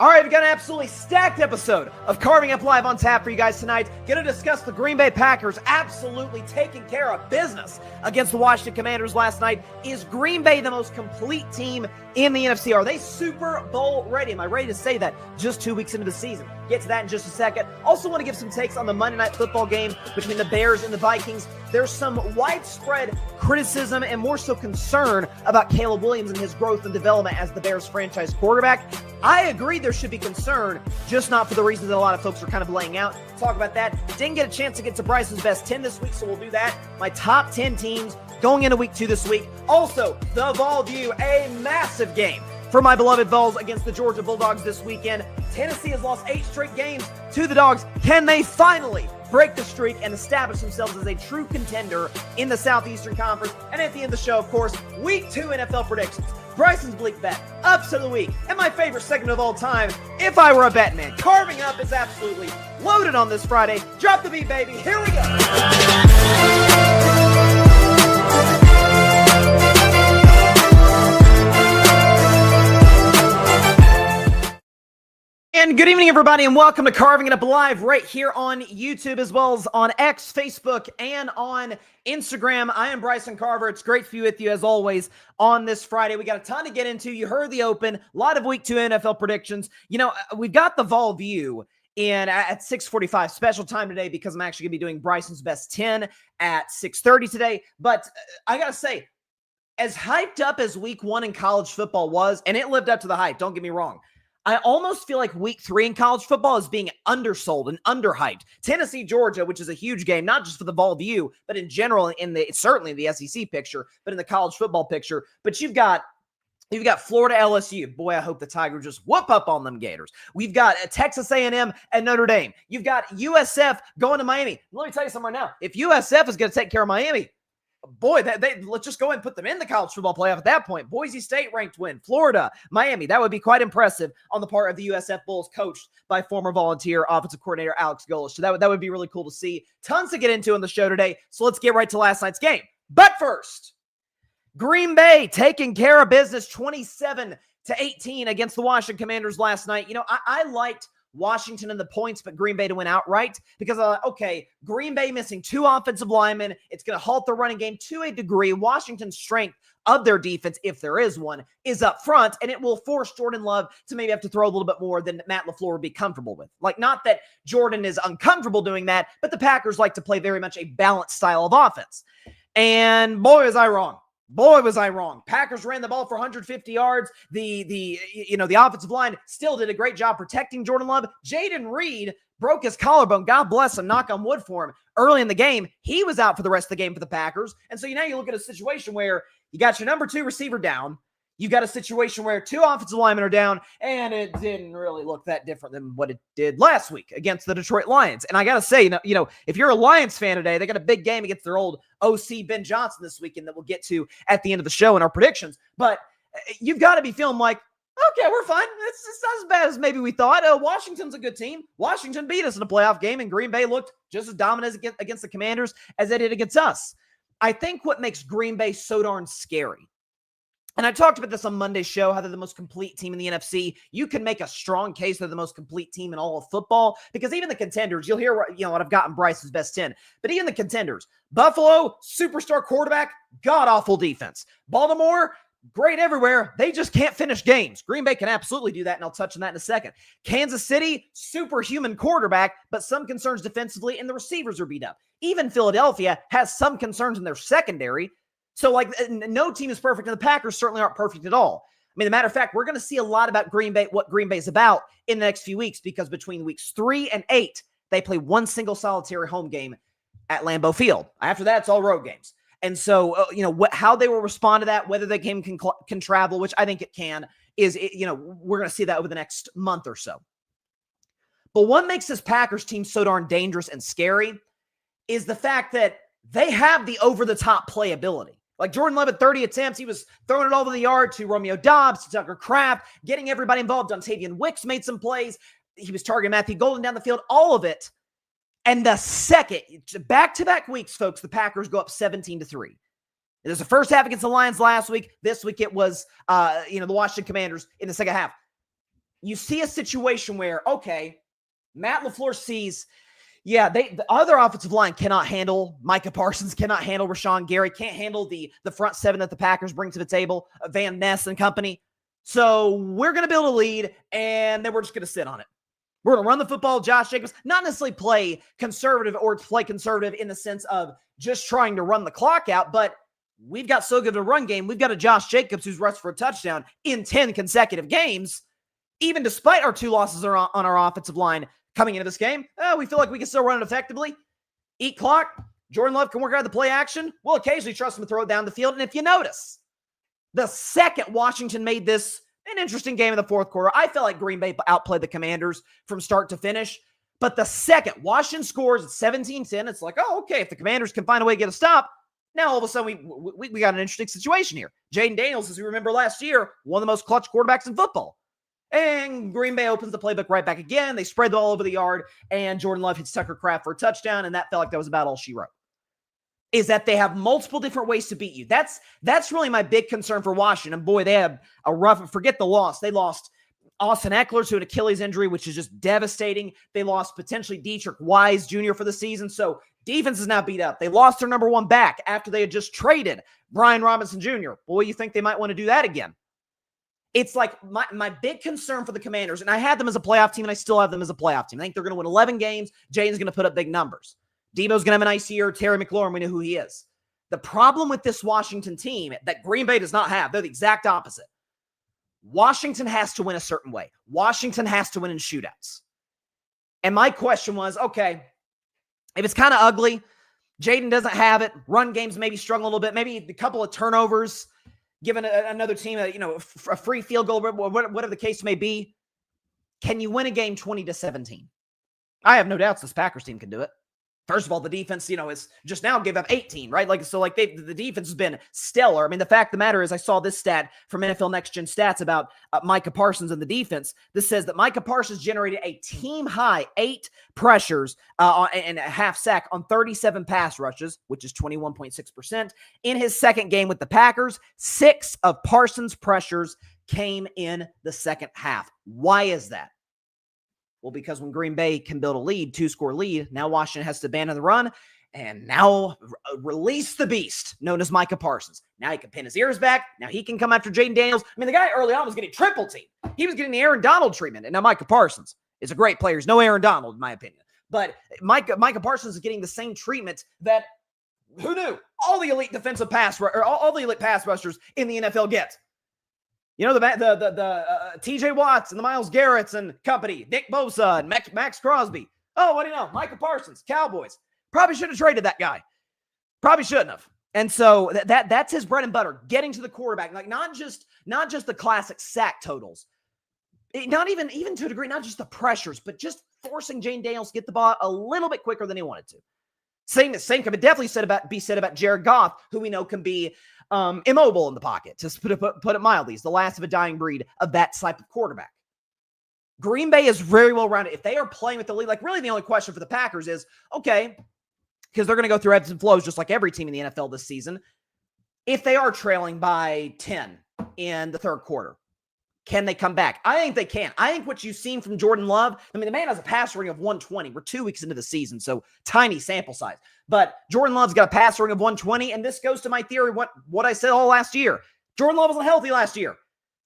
All right, we've got an absolutely stacked episode of Carving Up Live on tap for you guys tonight. Going to discuss the Green Bay Packers absolutely taking care of business against the Washington Commanders last night. Is Green Bay the most complete team in the NFC? Are they Super Bowl ready? Am I ready to say that just 2 weeks into the season? Get to that in just a second. Also want to give some takes on the Monday Night Football game between the Bears and the Vikings. There's some widespread criticism and more so concern about Caleb Williams and his growth and development as the Bears franchise quarterback. I agree there should be concern, just not for the reasons that a lot of folks are kind of laying out. Talk about that. Didn't get a chance to get to Bryson's best 10 this week, so we'll do that. My top 10 teams going into week 2 this week. Also, the Vol View, a massive game for my beloved Vols against the Georgia Bulldogs this weekend. Tennessee has lost 8 straight games to the Dogs. Can they finally break the streak and establish themselves as a true contender in the Southeastern Conference? And at the end of the show, of course, week 2 NFL predictions. Bryson's Bleak Bet, Ups of the Week, and my favorite segment of all time, If I Were a Bet Man. Carving Up is absolutely loaded on this Friday. Drop the beat, baby. Here we go. And good evening, everybody, and welcome to Carving It Up Live right here on YouTube, as well as on X, Facebook, and on Instagram. I am Bryson Carver. It's great to be with you, as always, on this Friday. We got a ton to get into. You heard the open. A lot of Week 2 NFL predictions. You know, we've got the Vol View at 6:45 special time today because I'm actually going to be doing Bryson's Best 10 at 6:30 today. But I got to say, as hyped up as Week 1 in college football was, and it lived up to the hype, don't get me wrong, I almost feel like Week 3 in college football is being undersold and underhyped. Tennessee, Georgia, which is a huge game, not just for the Vol View, but in general, certainly in the SEC picture, but in the college football picture. But you've got Florida, LSU. Boy, I hope the Tigers just whoop up on them Gators. We've got Texas A&M and Notre Dame. You've got USF going to Miami. Let me tell you something right now. If USF is going to take care of Miami, boy, let's just go ahead and put them in the college football playoff at that point. Boise State ranked win. Florida, Miami. That would be quite impressive on the part of the USF Bulls, coached by former Volunteer offensive coordinator Alex Golesh. So that would be really cool to see. Tons to get into on the show today. So let's get right to last night's game. But first, Green Bay taking care of business 27-18 against the Washington Commanders last night. You know, I liked Washington in the points, but Green Bay to win outright because, okay, Green Bay missing 2 offensive linemen. It's going to halt the running game to a degree. Washington's strength of their defense, if there is one, is up front, and it will force Jordan Love to maybe have to throw a little bit more than Matt LaFleur would be comfortable with. Like, not that Jordan is uncomfortable doing that, but the Packers like to play very much a balanced style of offense. And boy, was I wrong. Boy, was I wrong. Packers ran the ball for 150 yards. The offensive line still did a great job protecting Jordan Love. Jaden Reed broke his collarbone. God bless him. Knock on wood for him. Early in the game, he was out for the rest of the game for the Packers. And so now you look at a situation where you got your number 2 receiver down. You got a situation where 2 offensive linemen are down, and it didn't really look that different than what it did last week against the Detroit Lions. And I got to say, you know, if you're a Lions fan today, they got a big game against their old OC Ben Johnson this weekend that we'll get to at the end of the show in our predictions. But you've got to be feeling like, okay, we're fine. It's not as bad as maybe we thought. Washington's a good team. Washington beat us in a playoff game, and Green Bay looked just as dominant against the Commanders as they did against us. I think what makes Green Bay so darn scary, and I talked about this on Monday's show, how they're the most complete team in the NFC. You can make a strong case they're the most complete team in all of football because even the contenders, you'll hear what I've gotten Bryson's best 10, but even the contenders, Buffalo, superstar quarterback, god-awful defense. Baltimore, great everywhere. They just can't finish games. Green Bay can absolutely do that, and I'll touch on that in a second. Kansas City, superhuman quarterback, but some concerns defensively, and the receivers are beat up. Even Philadelphia has some concerns in their secondary. So, like, no team is perfect, and the Packers certainly aren't perfect at all. I mean, as a matter of fact, we're going to see a lot about Green Bay, what Green Bay is about in the next few weeks, because between weeks 3 and 8, they play one single solitary home game at Lambeau Field. After that, it's all road games. And so, how they will respond to that, whether the game can travel, which I think it can, we're going to see that over the next month or so. But what makes this Packers team so darn dangerous and scary is the fact that they have the over-the-top playability. Like Jordan Love at 30 attempts, he was throwing it all over the yard to Romeo Doubs, to Tucker Kraft, getting everybody involved. Dontavian Wicks made some plays. He was targeting Matthew Golden down the field, all of it. And the second, back-to-back weeks, folks, the Packers go up 17-3. It was the first half against the Lions last week. This week it was, the Washington Commanders in the second half. you see a situation where, okay, Matt LaFleur sees, the other offensive line cannot handle Micah Parsons, cannot handle Rashawn Gary, can't handle the front seven that the Packers bring to the table, Van Ness and company. So we're going to build a lead, and then we're just going to sit on it. We're going to run the football, Josh Jacobs, not necessarily play conservative in the sense of just trying to run the clock out, but we've got so good a run game. We've got a Josh Jacobs who's rushed for a touchdown in 10 consecutive games. Even despite our 2 losses on our offensive line coming into this game, we feel like we can still run it effectively. Eat clock. Jordan Love can work out of the play action. We'll occasionally trust him to throw it down the field. And if you notice, the second Washington made this an interesting game in the fourth quarter, I felt like Green Bay outplayed the Commanders from start to finish. But the second Washington scores at 17-10, it's like, oh, okay, if the Commanders can find a way to get a stop, now all of a sudden we got an interesting situation here. Jaden Daniels, as we remember last year, one of the most clutch quarterbacks in football. And Green Bay opens the playbook right back again. They spread the ball over the yard, and Jordan Love hits Tucker Kraft for a touchdown, and that felt like that was about all she wrote. Is that they have multiple different ways to beat you. That's really my big concern for Washington. Boy, they have a rough, forget the loss. They lost Austin Eckler to an Achilles injury, which is just devastating. They lost potentially Dietrich Wise Jr. for the season. So defense is now beat up. They lost their number 1 back after they had just traded Brian Robinson Jr. Boy, you think they might want to do that again. It's like my big concern for the Commanders, and I had them as a playoff team, and I still have them as a playoff team. I think they're going to win 11 games. Jaden's going to put up big numbers. Debo's going to have a nice year. Terry McLaurin, we know who he is. The problem with this Washington team that Green Bay does not have, they're the exact opposite. Washington has to win a certain way. Washington has to win in shootouts. And my question was, okay, if it's kind of ugly, Jaden doesn't have it, run games maybe struggle a little bit, maybe a couple of turnovers, giving another team a free field goal, whatever the case may be, can you win a game 20-17? I have no doubts this Packers team can do it. First of all, the defense, is just now gave up 18, right? The defense has been stellar. I mean, the fact of the matter is I saw this stat from NFL Next Gen Stats about Micah Parsons and the defense. This says that Micah Parsons generated a team-high 8 pressures and a half sack on 37 pass rushes, which is 21.6%. In his second game with the Packers, 6 of Parsons' pressures came in the second half. Why is that? Well, because when Green Bay can build a lead, 2-score lead, now Washington has to abandon the run and now release the beast known as Micah Parsons. Now he can pin his ears back. Now he can come after Jaden Daniels. I mean, the guy early on was getting triple team. He was getting the Aaron Donald treatment. And now Micah Parsons is a great player. He's no Aaron Donald, in my opinion. But Micah Parsons is getting the same treatment that, who knew, all the elite all the elite pass rushers in the NFL get. The TJ Watts and the Myles Garretts and company, Nick Bosa and Max Crosby. Oh, what do you know? Micah Parsons, Cowboys. Probably should have traded that guy. Probably shouldn't have. And so that's his bread and butter, getting to the quarterback. Like not just the classic sack totals. Not even to a degree, not just the pressures, but just forcing Jaden Daniels to get the ball a little bit quicker than he wanted to. Same could definitely be said about Jared Goff, who we know can be immobile in the pocket, to put it mildly. He's the last of a dying breed of that type of quarterback. Green Bay is very well rounded. If they are playing with the lead, like really the only question for the Packers is, okay, because they're going to go through ebbs and flows just like every team in the NFL this season. If they are trailing by 10 in the third quarter, can they come back? I think they can. I think what you've seen from Jordan Love, I mean, the man has a passer rating of 120. We're 2 weeks into the season, so tiny sample size. But Jordan Love's got a passer rating of 120, and this goes to my theory, what I said all last year. Jordan Love wasn't healthy last year.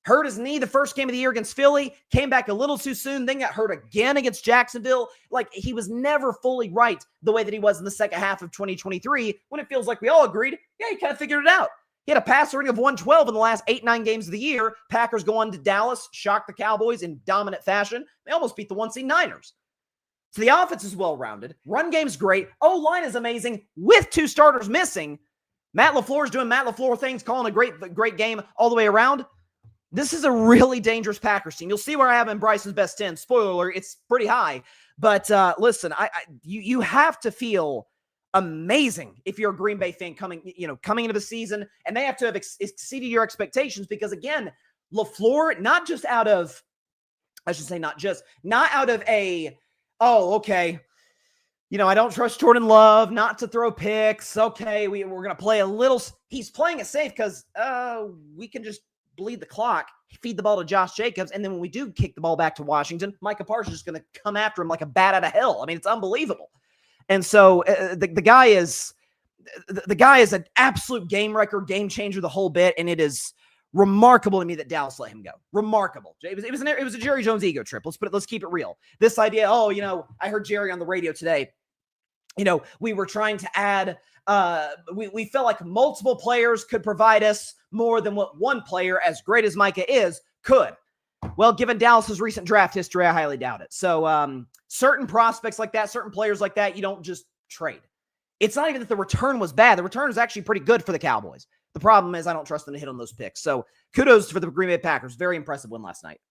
Hurt his knee the first game of the year against Philly, came back a little too soon, then got hurt again against Jacksonville. Like, he was never fully right the way that he was in the second half of 2023, when it feels like we all agreed, yeah, he kind of figured it out. He had a passer rating of 112 in the last 8-9 games of the year. Packers go on to Dallas, shock the Cowboys in dominant fashion. They almost beat the 1-seed Niners. So the offense is well-rounded. Run game's great. O-line is amazing with 2 starters missing. Matt LaFleur's doing Matt LaFleur things, calling a great game all the way around. This is a really dangerous Packers team. You'll see where I have in Bryson's best 10. Spoiler alert, it's pretty high. But listen, you have to feel amazing if you're a Green Bay fan coming into the season, and they have to have exceeded your expectations because, again, LaFleur, not out of a, oh, okay, I don't trust Jordan Love not to throw picks. Okay, we're going to play a little. He's playing it safe because we can just bleed the clock, feed the ball to Josh Jacobs, and then when we do kick the ball back to Washington, Micah Parsons is going to come after him like a bat out of hell. I mean, it's unbelievable. And so the guy is an absolute game wrecker, game changer, the whole bit, and it is remarkable to me that Dallas let him go. Remarkable. It was a Jerry Jones ego trip. Let's keep it real. This idea, I heard Jerry on the radio today. We were trying to add, we felt like multiple players could provide us more than what one player, as great as Micah is, could. Well, given Dallas's recent draft history, I highly doubt it. So certain prospects like that, certain players like that, you don't just trade. It's not even that the return was bad. The return was actually pretty good for the Cowboys. The problem is I don't trust them to hit on those picks. So kudos for the Green Bay Packers. Very impressive win last night.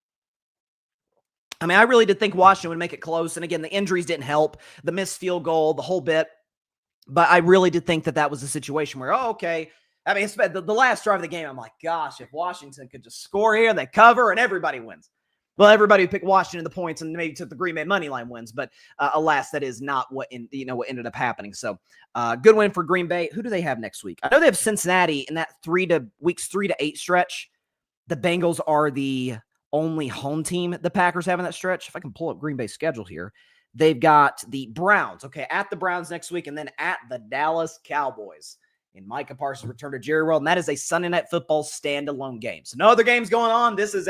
I mean, I really did think Washington would make it close. And again, the injuries didn't help. The missed field goal, the whole bit. But I really did think that was a situation where, okay. I mean, the last drive of the game, I'm like, gosh, if Washington could just score here, they cover, and everybody wins. Well, everybody who picked Washington the points and maybe took the Green Bay money line wins, but alas, that is not what ended up happening. So, good win for Green Bay. Who do they have next week? I know they have Cincinnati in that weeks 3 to 8 stretch. The Bengals are the only home team the Packers have in that stretch. If I can pull up Green Bay's schedule here, they've got the Browns. Okay, at the Browns next week, and then at the Dallas Cowboys. And Micah Parsons return to Jerry World, and that is a Sunday Night Football standalone game. So no other games going on. This is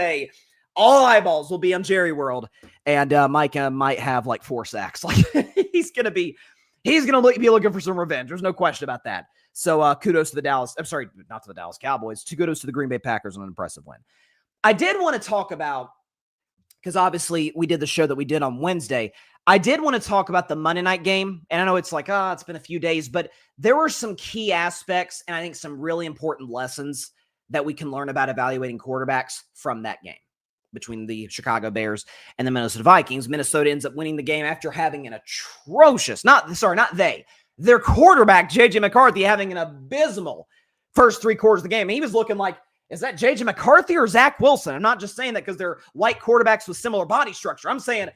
all eyeballs will be on Jerry World, and Micah might have like 4 sacks. Like he's gonna be looking for some revenge. There's no question about that. So kudos to the Dallas. I'm sorry, not to the Dallas Cowboys. Kudos to the Green Bay Packers on an impressive win. I did want to talk about, because obviously we did the show that we did on Wednesday. I did want to talk about the Monday night game, and I know it's like, it's been a few days, but there were some key aspects and I think some really important lessons that we can learn about evaluating quarterbacks from that game between the Chicago Bears and the Minnesota Vikings. Minnesota ends up winning the game after having an atrocious, their quarterback, J.J. McCarthy, having an abysmal first 3 quarters of the game. And he was looking like, is that J.J. McCarthy or Zach Wilson? I'm not just saying that because they're white quarterbacks with similar body structure. I'm saying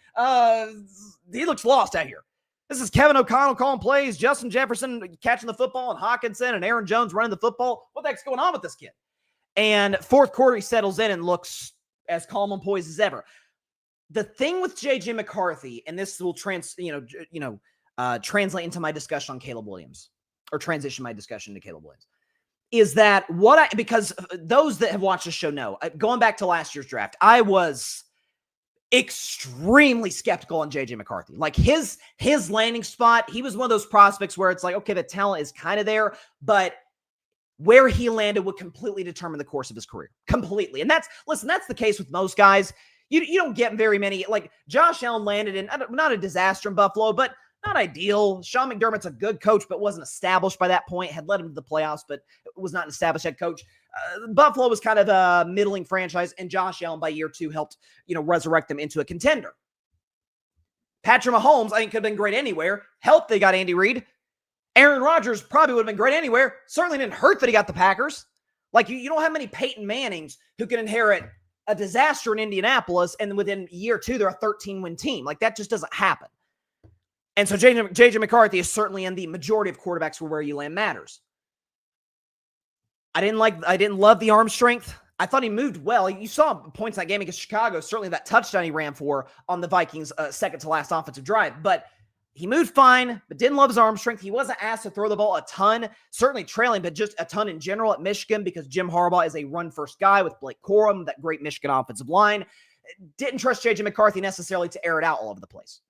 he looks lost out here. This is Kevin O'Connell calling plays, Justin Jefferson catching the football, and Hawkinson and Aaron Jones running the football. What the heck's going on with this kid? And fourth quarter, he settles in and looks as calm and poised as ever. The thing with J.J. McCarthy, and this will translate into my discussion on Caleb Williams, or transition my discussion to Caleb Williams, is that because those that have watched the show know, going back to last year's draft, I was extremely skeptical on J.J. McCarthy. Like his landing spot, he was one of those prospects where it's like, okay, the talent is kind of there, but where he landed would completely determine the course of his career. Completely. And that's the case with most guys. You don't get very many. Like Josh Allen landed in, not a disaster in Buffalo, but not ideal. Sean McDermott's a good coach, but wasn't established by that point. Had led him to the playoffs, but was not an established head coach. Buffalo was kind of a middling franchise, and Josh Allen by year 2 helped, resurrect them into a contender. Patrick Mahomes, I think, could have been great anywhere. Helped they got Andy Reid. Aaron Rodgers probably would have been great anywhere. Certainly didn't hurt that he got the Packers. Like, you don't have many Peyton Mannings who can inherit a disaster in Indianapolis, and within year 2, they're a 13-win team. Like, that just doesn't happen. And so J.J. McCarthy is certainly in the majority of quarterbacks where you land matters. I didn't love the arm strength. I thought he moved well. You saw points in that game against Chicago, certainly that touchdown he ran for on the Vikings' second to last offensive drive. But he moved fine, but didn't love his arm strength. He wasn't asked to throw the ball a ton, certainly trailing, but just a ton in general at Michigan because Jim Harbaugh is a run-first guy with Blake Corum, that great Michigan offensive line. Didn't trust J.J. McCarthy necessarily to air it out all over the place.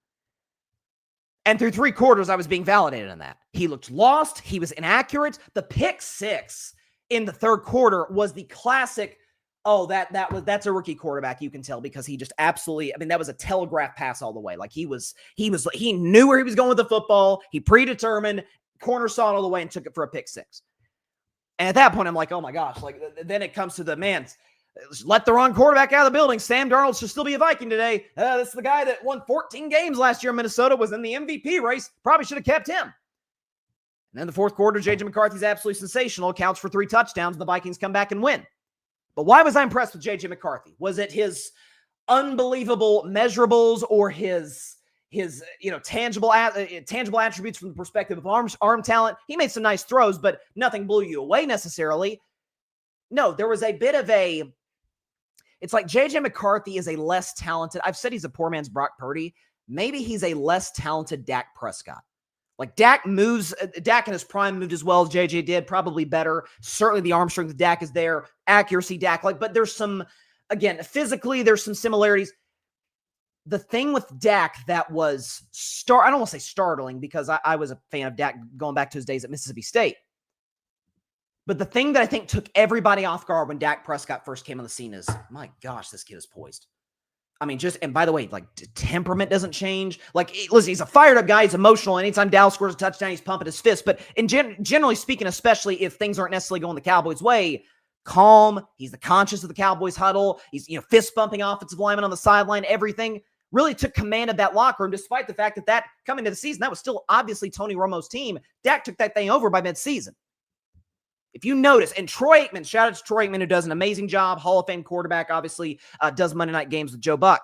And through 3 quarters, I was being validated on that. He looked lost. He was inaccurate. The pick 6 in the 3rd quarter was the classic, that's a rookie quarterback, you can tell, because he just absolutely, that was a telegraph pass all the way. Like he knew where he was going with the football. He predetermined, corner saw it all the way and took it for a pick 6. And at that point, I'm like, oh my gosh, like then it comes to the man, let the wrong quarterback out of the building. Sam Darnold should still be a Viking today. This is the guy that won 14 games last year in Minnesota, was in the MVP race. Probably should have kept him. And then the 4th quarter, J.J. McCarthy's absolutely sensational. Counts for 3 touchdowns. The Vikings come back and win. But why was I impressed with J.J. McCarthy? Was it his unbelievable measurables or his tangible attributes from the perspective of arm talent? He made some nice throws, but nothing blew you away necessarily. No, there was a bit of a It's like J.J. McCarthy is a less talented, I've said he's a poor man's Brock Purdy. Maybe he's a less talented Dak Prescott. Like Dak in his prime moved as well as JJ did, probably better. Certainly the arm strength of Dak is there. Accuracy, Dak, but there's some, again, physically, there's some similarities. The thing with Dak that was, I don't want to say startling because I was a fan of Dak going back to his days at Mississippi State. But the thing that I think took everybody off guard when Dak Prescott first came on the scene is, my gosh, this kid is poised. I mean, and by the way, like temperament doesn't change. Like, listen, he's a fired up guy. He's emotional. Anytime Dallas scores a touchdown, he's pumping his fist. But generally speaking, especially if things aren't necessarily going the Cowboys' way, calm. He's the conscious of the Cowboys huddle. He's, fist bumping offensive lineman on the sideline. Everything really took command of that locker room, despite the fact that coming to the season, that was still obviously Tony Romo's team. Dak took that thing over by midseason. If you notice, and Troy Aikman, shout out to Troy Aikman, who does an amazing job, Hall of Fame quarterback, obviously does Monday night games with Joe Buck.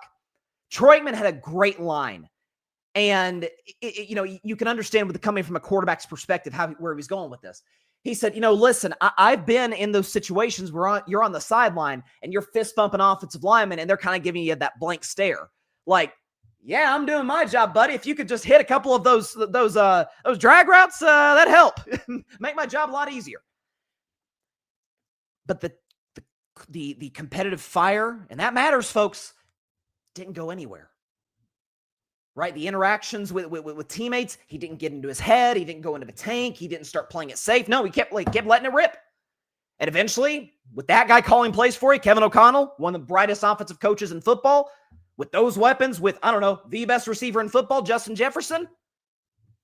Troy Aikman had a great line. And, you can understand with coming from a quarterback's perspective, where he's going with this. He said, listen, I've been in those situations where you're on the sideline and you're fist bumping offensive linemen and they're kind of giving you that blank stare. Like, yeah, I'm doing my job, buddy. If you could just hit a couple of those drag routes, that'd help. Make my job a lot easier. But the competitive fire, and that matters, folks, didn't go anywhere. Right? The interactions with teammates, he didn't get into his head. He didn't go into the tank. He didn't start playing it safe. No, he kept letting it rip. And eventually, with that guy calling plays for you, Kevin O'Connell, one of the brightest offensive coaches in football, with those weapons, with, I don't know, the best receiver in football, Justin Jefferson,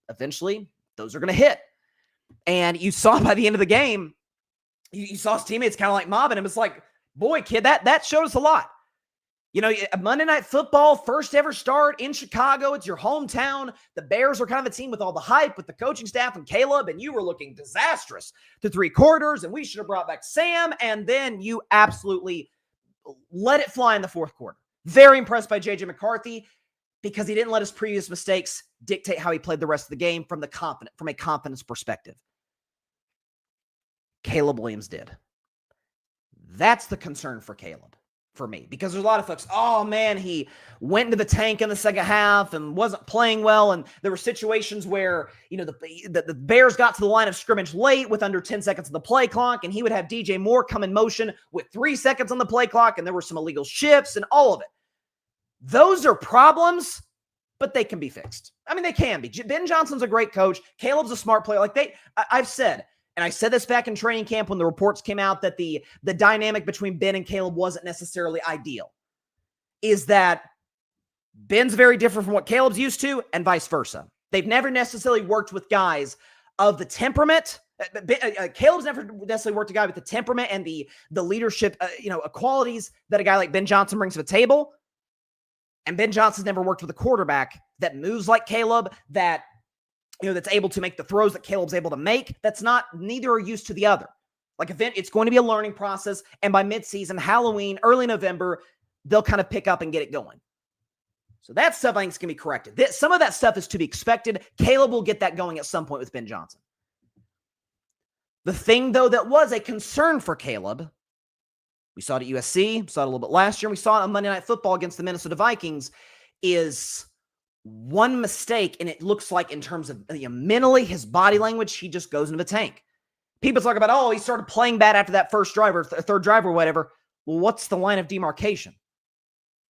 eventually, those are going to hit. And you saw by the end of the game, you saw his teammates kind of like mobbing him. It's like, boy, kid, that showed us a lot. Monday Night Football, first ever start in Chicago. It's your hometown. The Bears are kind of a team with all the hype, with the coaching staff and Caleb, and you were looking disastrous to 3 quarters, and we should have brought back Sam, and then you absolutely let it fly in the fourth quarter. Very impressed by J.J. McCarthy because he didn't let his previous mistakes dictate how he played the rest of the game from a confidence perspective. Caleb Williams did. That's the concern for Caleb, for me, because there's a lot of folks, oh man, he went into the tank in the second half and wasn't playing well. And there were situations where, the Bears got to the line of scrimmage late with under 10 seconds on the play clock, and he would have DJ Moore come in motion with 3 seconds on the play clock, and there were some illegal shifts and all of it. Those are problems, but they can be fixed. I mean, they can be. Ben Johnson's a great coach. Caleb's a smart player. I've said, and I said this back in training camp when the reports came out that the dynamic between Ben and Caleb wasn't necessarily ideal, is that Ben's very different from what Caleb's used to and vice versa. They've never necessarily worked with guys of the temperament. Caleb's never necessarily worked with a guy with the temperament and the leadership, qualities that a guy like Ben Johnson brings to the table. And Ben Johnson's never worked with a quarterback that moves like Caleb, that's able to make the throws that Caleb's able to make. Neither are used to the other. It's going to be a learning process. And by midseason, Halloween, early November, they'll kind of pick up and get it going. So that stuff I think is going to be corrected. Some of that stuff is to be expected. Caleb will get that going at some point with Ben Johnson. The thing, though, that was a concern for Caleb, we saw it at USC, saw it a little bit last year, and we saw it on Monday Night Football against the Minnesota Vikings, is one mistake, and it looks like in terms of mentally, his body language, he just goes into the tank. People talk about, he started playing bad after that first drive or third drive or whatever. Well, what's the line of demarcation?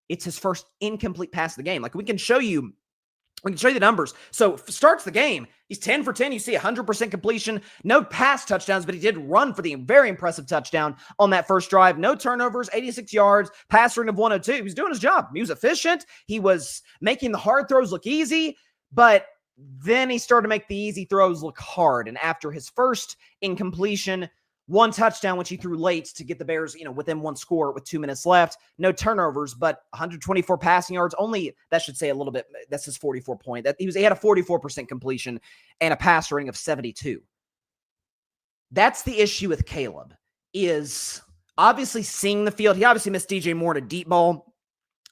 It's his first incomplete pass of the game. We can show you the numbers. So starts the game. He's 10 for 10. You see 100% completion. No pass touchdowns, but he did run for the very impressive touchdown on that first drive. No turnovers, 86 yards, pass rating of 102. He was doing his job. He was efficient. He was making the hard throws look easy, but then he started to make the easy throws look hard. And after his first incompletion, 1 touchdown, which he threw late to get the Bears, within 1 score with 2 minutes left. No turnovers, but 124 passing yards. Only, that should say a little bit, that's his 44 point. He had a 44% completion and a pass rating of 72. That's the issue with Caleb, is obviously seeing the field. He obviously missed DJ Moore in a deep ball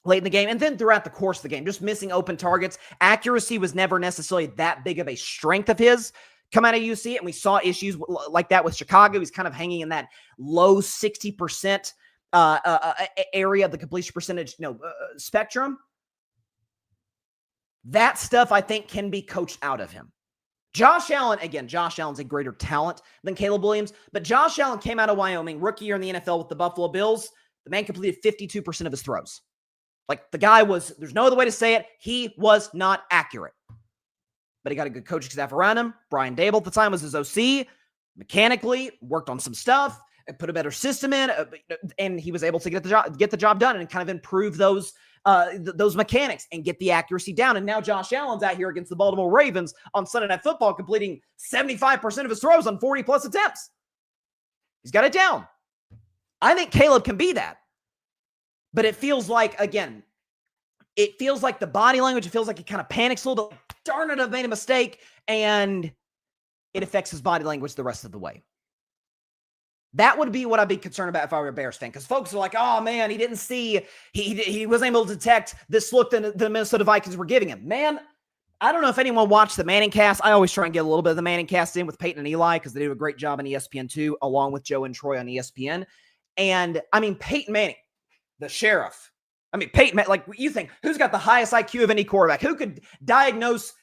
late in the game, and then throughout the course of the game, just missing open targets. Accuracy was never necessarily that big of a strength of his come out of UC, and we saw issues like that with Chicago. He's kind of hanging in that low 60% area of the completion percentage, spectrum. That stuff I think can be coached out of him. Josh Allen's a greater talent than Caleb Williams, but Josh Allen came out of Wyoming, rookie year in the NFL with the Buffalo Bills. The man completed 52% of his throws. Like, the guy there's no other way to say it, he was not accurate. But he got a good coaching staff around him. Brian Dable at the time was his OC. Mechanically, worked on some stuff, and put a better system in, and he was able to get the job done and kind of improve those mechanics and get the accuracy down. And now Josh Allen's out here against the Baltimore Ravens on Sunday Night Football, completing 75% of his throws on 40-plus attempts. He's got it down. I think Caleb can be that. But it feels like, again, the body language, it feels like he kind of panics a little bit. Darn it, I've made a mistake. And it affects his body language the rest of the way. That would be what I'd be concerned about if I were a Bears fan, because folks are like, oh man, he didn't see, he wasn't able to detect this look that the Minnesota Vikings were giving him. Man, I don't know if anyone watched the Manning cast. I always try and get a little bit of the Manning cast in with Peyton and Eli, because they do a great job on ESPN2, along with Joe and Troy on ESPN. And I mean, Peyton Manning, the sheriff. I mean, Peyton, like, you think, who's got the highest IQ of any quarterback? Who could diagnose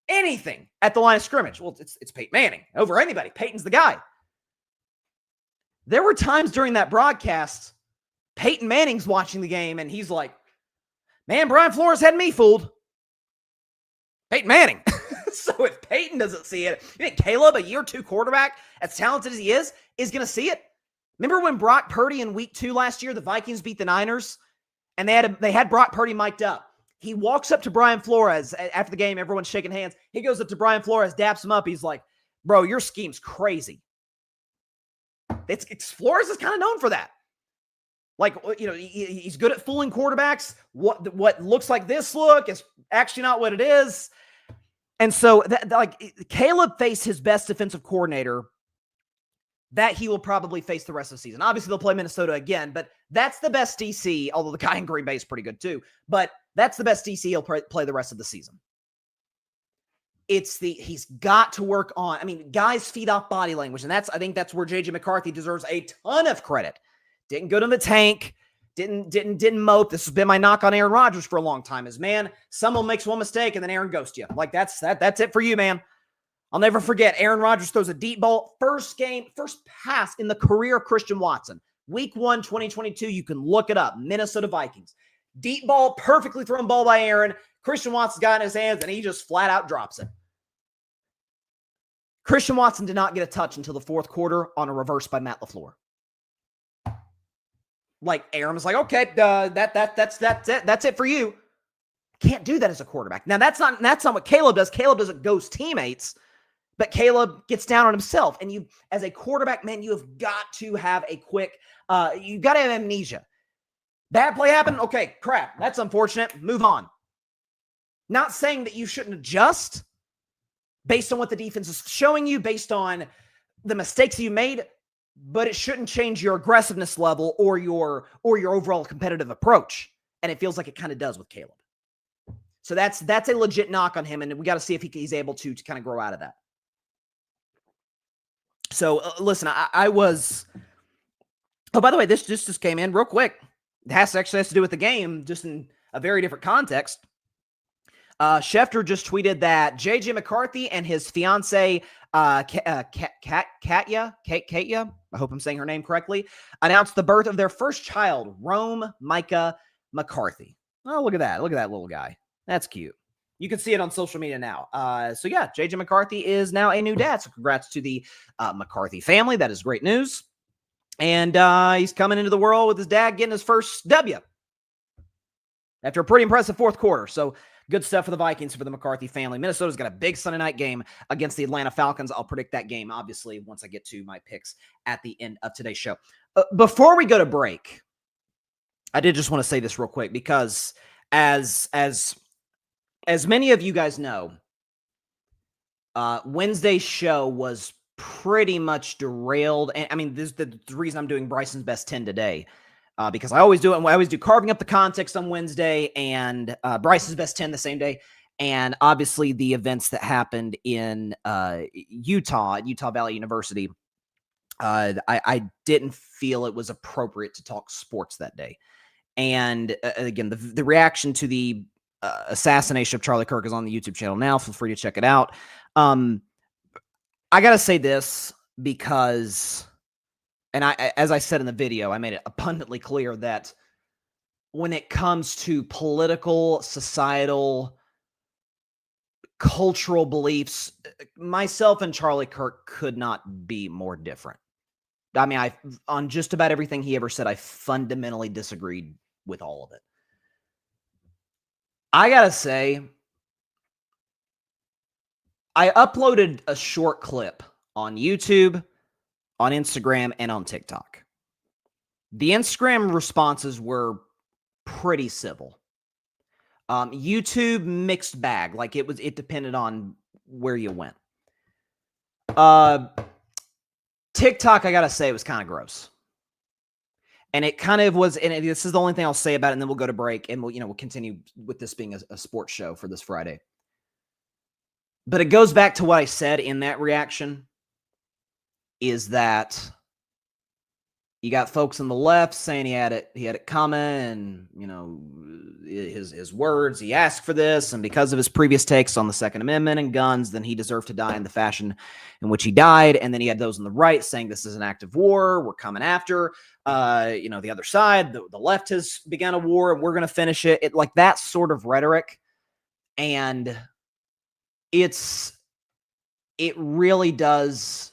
anything at the line of scrimmage? Well, it's Peyton Manning over anybody. Peyton's the guy. There were times during that broadcast, Peyton Manning's watching the game, and he's like, man, Brian Flores had me fooled. Peyton Manning. So if Peyton doesn't see it, you think Caleb, a year 2 quarterback, as talented as he is going to see it? Remember when Brock Purdy in week 2 last year, the Vikings beat the Niners, and they had Brock Purdy mic'd up. He walks up to Brian Flores after the game. Everyone's shaking hands. He goes up to Brian Flores, daps him up. He's like, bro, your scheme's crazy. Flores is kind of known for that. Like, he's good at fooling quarterbacks. What looks like this look is actually not what it is. And so, Caleb faced his best defensive coordinator that he will probably face the rest of the season. Obviously, they'll play Minnesota again, but that's the best DC, although the guy in Green Bay is pretty good too. But that's the best DC he'll play the rest of the season. He's got to work on, guys feed off body language. And I think that's where JJ McCarthy deserves a ton of credit. Didn't go to the tank. Didn't mope. This has been my knock on Aaron Rodgers for a long time, is, man, someone makes one mistake and then Aaron ghosts you. Like, that's it for you, man. I'll never forget, Aaron Rodgers throws a deep ball. First pass in the career of Christian Watson. Week 1, 2022, you can look it up. Minnesota Vikings. Deep ball, perfectly thrown ball by Aaron. Christian Watson's got it in his hands, and he just flat out drops it. Christian Watson did not get a touch until the 4th quarter on a reverse by Matt LaFleur. Like, Aaron was like, okay, that's it for you. Can't do that as a quarterback. Now, that's not what Caleb does. Caleb doesn't ghost teammates, but Caleb gets down on himself. And you, as a quarterback, man, you have got to have a quick, you got to have amnesia. Bad play happened. Okay, crap. That's unfortunate. Move on. Not saying that you shouldn't adjust based on what the defense is showing you, based on the mistakes you made, but it shouldn't change your aggressiveness level or your overall competitive approach. And it feels like it kind of does with Caleb. So that's a legit knock on him, and we got to see if he's able to kind of grow out of that. So listen, I was. Oh, by the way, this just came in real quick. It actually has to do with the game, just in a very different context. Schefter just tweeted that JJ McCarthy and his fiance, Katya, I hope I'm saying her name correctly, announced the birth of their first child, Rome Micah McCarthy. Oh, look at that. Look at that little guy. That's cute. You can see it on social media now. So yeah, JJ McCarthy is now a new dad. So congrats to the McCarthy family. That is great news. And he's coming into the world with his dad getting his first W after a pretty impressive 4th quarter. So good stuff for the Vikings, for the McCarthy family. Minnesota's got a big Sunday night game against the Atlanta Falcons. I'll predict that game, obviously, once I get to my picks at the end of today's show. Before we go to break, I did just want to say this real quick, because as many of you guys know, Wednesday's show was pretty much derailed. And this is the reason I'm doing Bryson's Best 10 today. Because I always do it. I always do carving up the context on Wednesday and Bryce's Best 10 the same day. And obviously the events that happened in Utah, at Utah Valley University, I didn't feel it was appropriate to talk sports that day. And again, the reaction to the assassination of Charlie Kirk is on the YouTube channel now. Feel free to check it out. I got to say this because, and as I said in the video, I made it abundantly clear that when it comes to political, societal, cultural beliefs, myself and Charlie Kirk could not be more different. I mean, on just about everything he ever said, I fundamentally disagreed with all of it. I gotta say, I uploaded a short clip on YouTube, on Instagram, and on TikTok. The Instagram responses were pretty civil. YouTube, mixed bag. Like it depended on where you went. TikTok, I gotta say, it was kind of gross. And it kind of was, and this is the only thing I'll say about it, and then we'll go to break, and we'll continue with this being a sports show for this Friday. But it goes back to what I said in that reaction, is that you got folks on the left saying he had it coming, and his words, he asked for this, and because of his previous takes on the Second Amendment and guns, then he deserved to die in the fashion in which he died. And then he had those on the right saying this is an act of war, we're coming after the other side, the left has begun a war, and we're going to finish it. Like that sort of rhetoric. And it really does,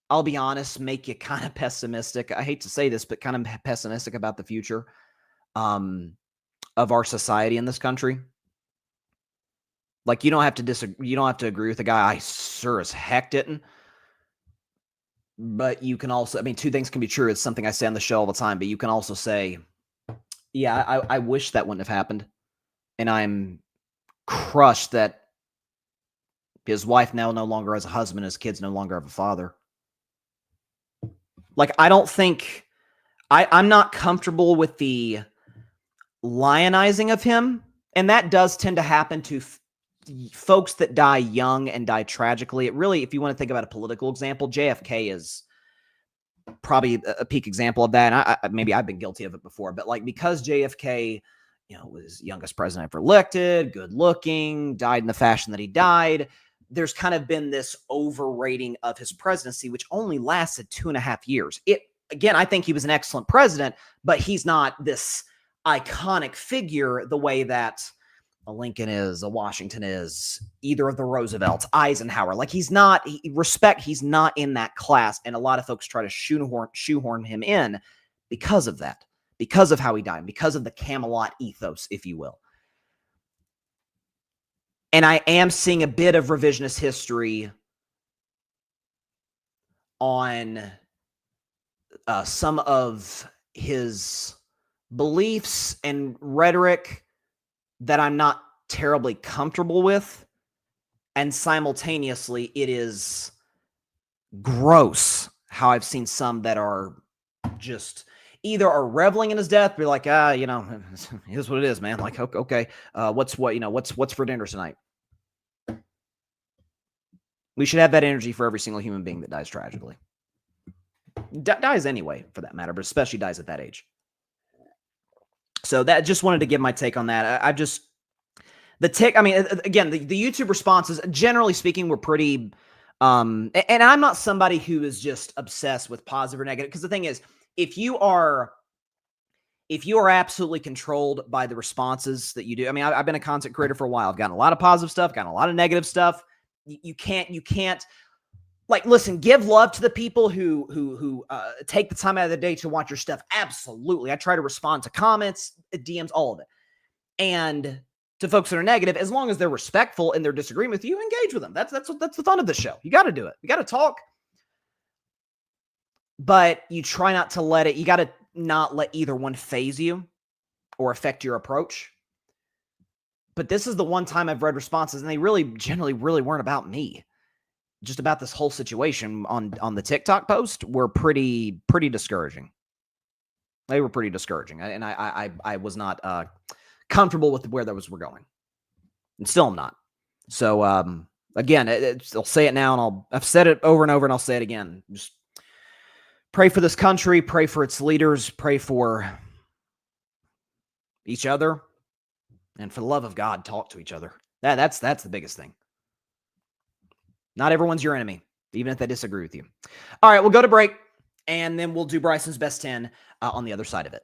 I'll be honest, make you kind of pessimistic. I hate to say this, but kind of pessimistic about the future of our society in this country. Like, you don't have to disagree. You don't have to agree with the guy. I sure as heck didn't. But you can also, I mean, two things can be true. It's something I say on the show all the time, but you can also say, yeah, I wish that wouldn't have happened. And I'm crushed that his wife now no longer has a husband, his kids no longer have a father. Like, I don't think, I'm not comfortable with the lionizing of him. And that does tend to happen to folks that die young and die tragically. It really, if you want to think about a political example, JFK is probably a peak example of that. And maybe I've been guilty of it before, but like, because JFK, was youngest president ever elected, good looking, died in the fashion that he died, there's kind of been this overrating of his presidency, which only lasted 2.5 years. Again, I think he was an excellent president, but he's not this iconic figure the way that a Lincoln is, a Washington is, either of the Roosevelts, Eisenhower. Like, he's not in that class. And a lot of folks try to shoehorn him in because of that, because of how he died, because of the Camelot ethos, if you will. And I am seeing a bit of revisionist history on some of his beliefs and rhetoric that I'm not terribly comfortable with. And simultaneously, it is gross how I've seen some that are just either are reveling in his death, be like, here's what it is, man. Like, okay, what's for dinner tonight? We should have that energy for every single human being that dies tragically. Dies anyway, for that matter, but especially dies at that age. So that, just wanted to give my take on that. The YouTube responses, generally speaking, were pretty, and I'm not somebody who is just obsessed with positive or negative, because the thing is, if you are absolutely controlled by the responses that you do, I mean, I've been a content creator for a while. I've gotten a lot of positive stuff, gotten a lot of negative stuff. You can't, like, listen, give love to the people who take the time out of the day to watch your stuff. Absolutely. I try to respond to comments, DMs, all of it. And to folks that are negative, as long as they're respectful and they're disagreeing with you, engage with them. That's the fun of the show. You got to do it. You got to talk. But you try not to you got to not let either one phase you or affect your approach. But this is the one time I've read responses, and they generally weren't about me. Just about this whole situation on the TikTok post were pretty discouraging. They were pretty discouraging. And I was not comfortable with where those were going. And still am not. So, again, I'll say it now, and I've said it over and over, and I'll say it again. Just Pray for this country, pray for its leaders, pray for each other, and for the love of God, talk to each other. That's the biggest thing. Not everyone's your enemy, even if they disagree with you. All right, we'll go to break, and then we'll do Bryson's best 10 on the other side of it.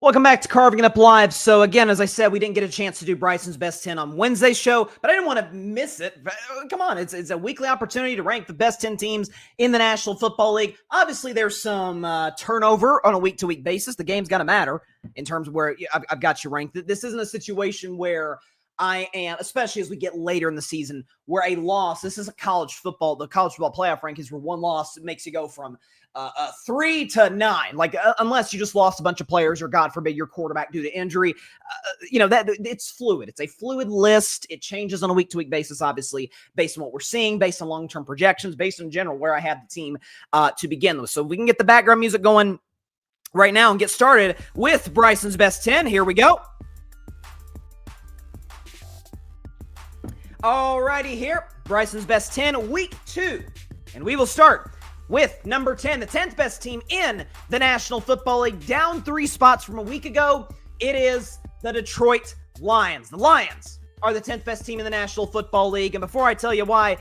Welcome back to Carving It Up Live. So again, as I said, we didn't get a chance to do Bryson's Best 10 on Wednesday's show, but I didn't want to miss it. Come on, it's a weekly opportunity to rank the best 10 teams in the National Football League. Obviously, there's some turnover on a week-to-week basis. The game's got to matter in terms of where I've got you ranked. This isn't a situation where I am, especially as we get later in the season, where a loss, this is a college football, the college football playoff rankings where one loss makes you go from 3 to 9, like unless you just lost a bunch of players or God forbid your quarterback due to injury, that it's fluid. It's a fluid list. It changes on a week-to-week basis, obviously, based on what we're seeing, based on long-term projections, based on general where I had the team to begin with. So we can get the background music going right now and get started with Bryson's Best 10. Here we go. Alrighty, here, Bryson's Best 10, week 2, and we will start with number 10, the 10th best team in the National Football League, down 3 spots from a week ago. It is the Detroit Lions. The Lions are the 10th best team in the National Football League. And before I tell you why,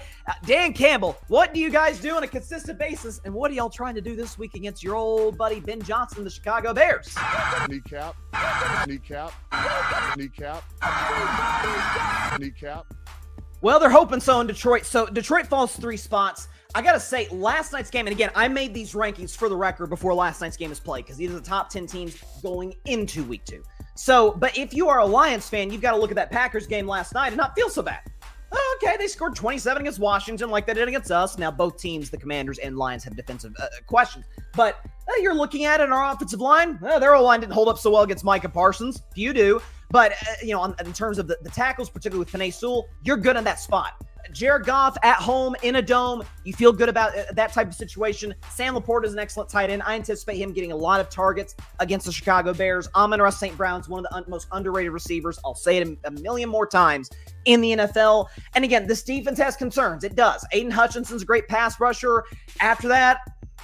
Dan Campbell, what do you guys do on a consistent basis? And what are y'all trying to do this week against your old buddy Ben Johnson, the Chicago Bears? Kneecap. Well, they're hoping so in Detroit. So Detroit falls 3 spots. I got to say, last night's game, and again, I made these rankings for the record before last night's game is played because these are the top 10 teams going into week 2. So, but if you are a Lions fan, you've got to look at that Packers game last night and not feel so bad. Okay, they scored 27 against Washington like they did against us. Now, both teams, the Commanders and Lions, have defensive questions. But you're looking at it in our offensive line. Their O-line didn't hold up so well against Micah Parsons. Few do. But, in terms of the tackles, particularly with Penei Sewell, you're good in that spot. Jared Goff at home in a dome. You feel good about that type of situation. Sam Laporta is an excellent tight end. I anticipate him getting a lot of targets against the Chicago Bears. Amon-Ra St. Brown's one of the most underrated receivers. I'll say it a million more times in the NFL. And again, this defense has concerns. It does. Aiden Hutchinson's a great pass rusher. After that,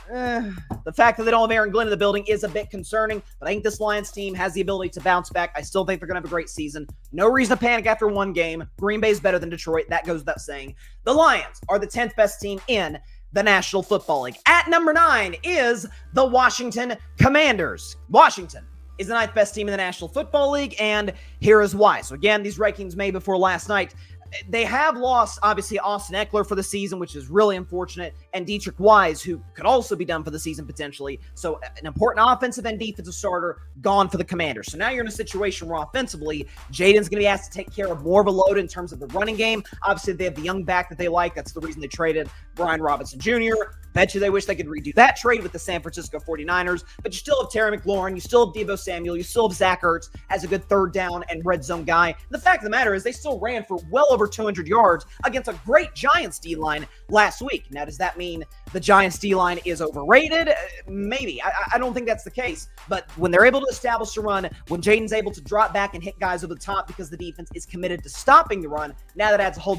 the fact that they don't have Aaron Glenn in the building is a bit concerning, but I think this Lions team has the ability to bounce back. I still think they're going to have a great season. No reason to panic after one game. Green Bay's better than Detroit. That goes without saying. The Lions are the 10th best team in the National Football League. At number 9 is the Washington Commanders. Washington is the 9th best team in the National Football League, and here is why. So again, these rankings made before last night. They have lost, obviously, Austin Eckler for the season, which is really unfortunate, and Dietrich Wise, who could also be done for the season potentially. So an important offensive and defensive starter gone for the Commanders. So now you're in a situation where offensively, Jaden's going to be asked to take care of more of a load in terms of the running game. Obviously, they have the young back that they like. That's the reason they traded Brian Robinson Jr. Bet you they wish they could redo that trade with the San Francisco 49ers, but you still have Terry McLaurin, you still have Deebo Samuel, you still have Zach Ertz as a good third down and red zone guy. And the fact of the matter is they still ran for well over 200 yards against a great Giants D-line last week. Now, does that mean the Giants D-line is overrated? Maybe. I don't think that's the case, but when they're able to establish a run, when Jaden's able to drop back and hit guys over the top because the defense is committed to stopping the run, now that adds a whole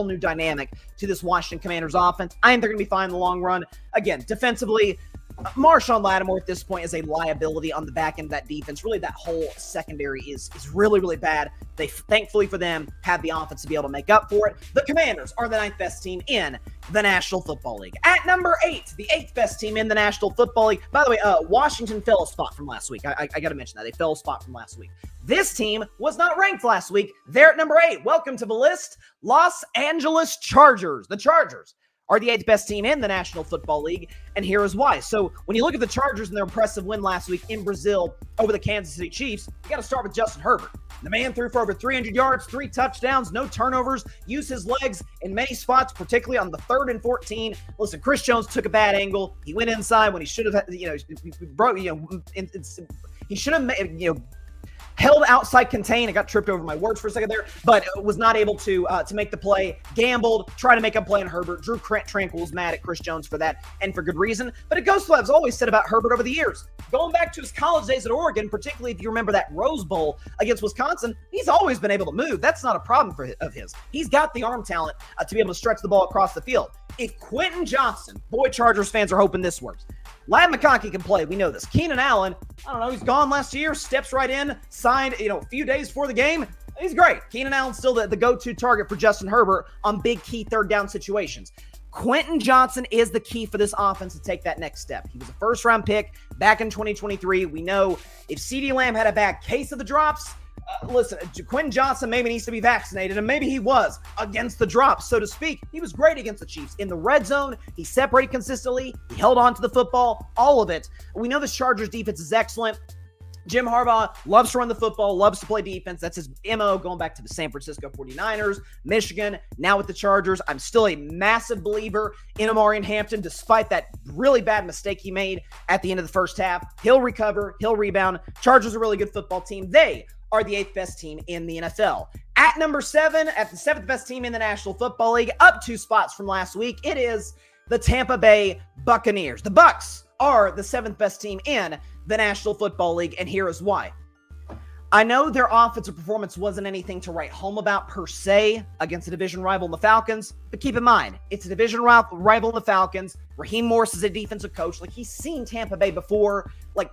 new dynamic to this Washington Commanders offense. I think they're going to be fine in the long run. Again, defensively, Marshawn Lattimore at this point is a liability on the back end of that defense. Really, that whole secondary is really, really bad. They, thankfully for them, have the offense to be able to make up for it. The Commanders are the 9th best team in the National Football League. At number 8, the 8th best team in the National Football League. By the way, Washington fell a spot from last week. I got to mention that. They fell a spot from last week. This team was not ranked last week. They're at number 8. Welcome to the list. Los Angeles Chargers. The Chargers are the 8th best team in the National Football League, and here is why. So when you look at the Chargers and their impressive win last week in Brazil over the Kansas City Chiefs, you got to start with Justin Herbert. The man threw for over 300 yards, 3 touchdowns, no turnovers, used his legs in many spots, particularly on the 3rd and 14. Listen, Chris Jones took a bad angle. He went inside when he should have, he should have, held outside contain. I got tripped over my words for a second there, but was not able to make the play. Gambled, tried to make a play on Herbert. Drew Tranquil was mad at Chris Jones for that, and for good reason. But it goes to what I've always said about Herbert over the years. Going back to his college days at Oregon, particularly if you remember that Rose Bowl against Wisconsin, he's always been able to move. That's not a problem of his. He's got the arm talent to be able to stretch the ball across the field. If Quentin Johnson, boy, Chargers fans are hoping this works. Ladd McConkey can play. We know this. Keenan Allen, I don't know, he's gone last year, steps right in, signed, a few days before the game. He's great. Keenan Allen's still the go-to target for Justin Herbert on big key third down situations. Quentin Johnson is the key for this offense to take that next step. He was a first-round pick back in 2023. We know if CeeDee Lamb had a bad case of the drops, listen, Quentin Johnson maybe needs to be vaccinated, and maybe he was against the drops, so to speak. He was great against the Chiefs. In the red zone, he separated consistently. He held on to the football, all of it. We know the Chargers defense is excellent. Jim Harbaugh loves to run the football, loves to play defense. That's his MO, going back to the San Francisco 49ers, Michigan, now with the Chargers. I'm still a massive believer in Amari Hampton, despite that really bad mistake he made at the end of the first half. He'll recover. He'll rebound. Chargers are a really good football team. They are the 8th best team in the NFL. At number 7, at the 7th best team in the National Football League, up 2 spots from last week, it is the Tampa Bay Buccaneers. The Bucs are the 7th best team in the National Football League, and here is why. I know their offensive performance wasn't anything to write home about per se against a division rival in the Falcons, but keep in mind, it's a division rival in the Falcons. Raheem Morris is a defensive coach. Like, he's seen Tampa Bay before. Like,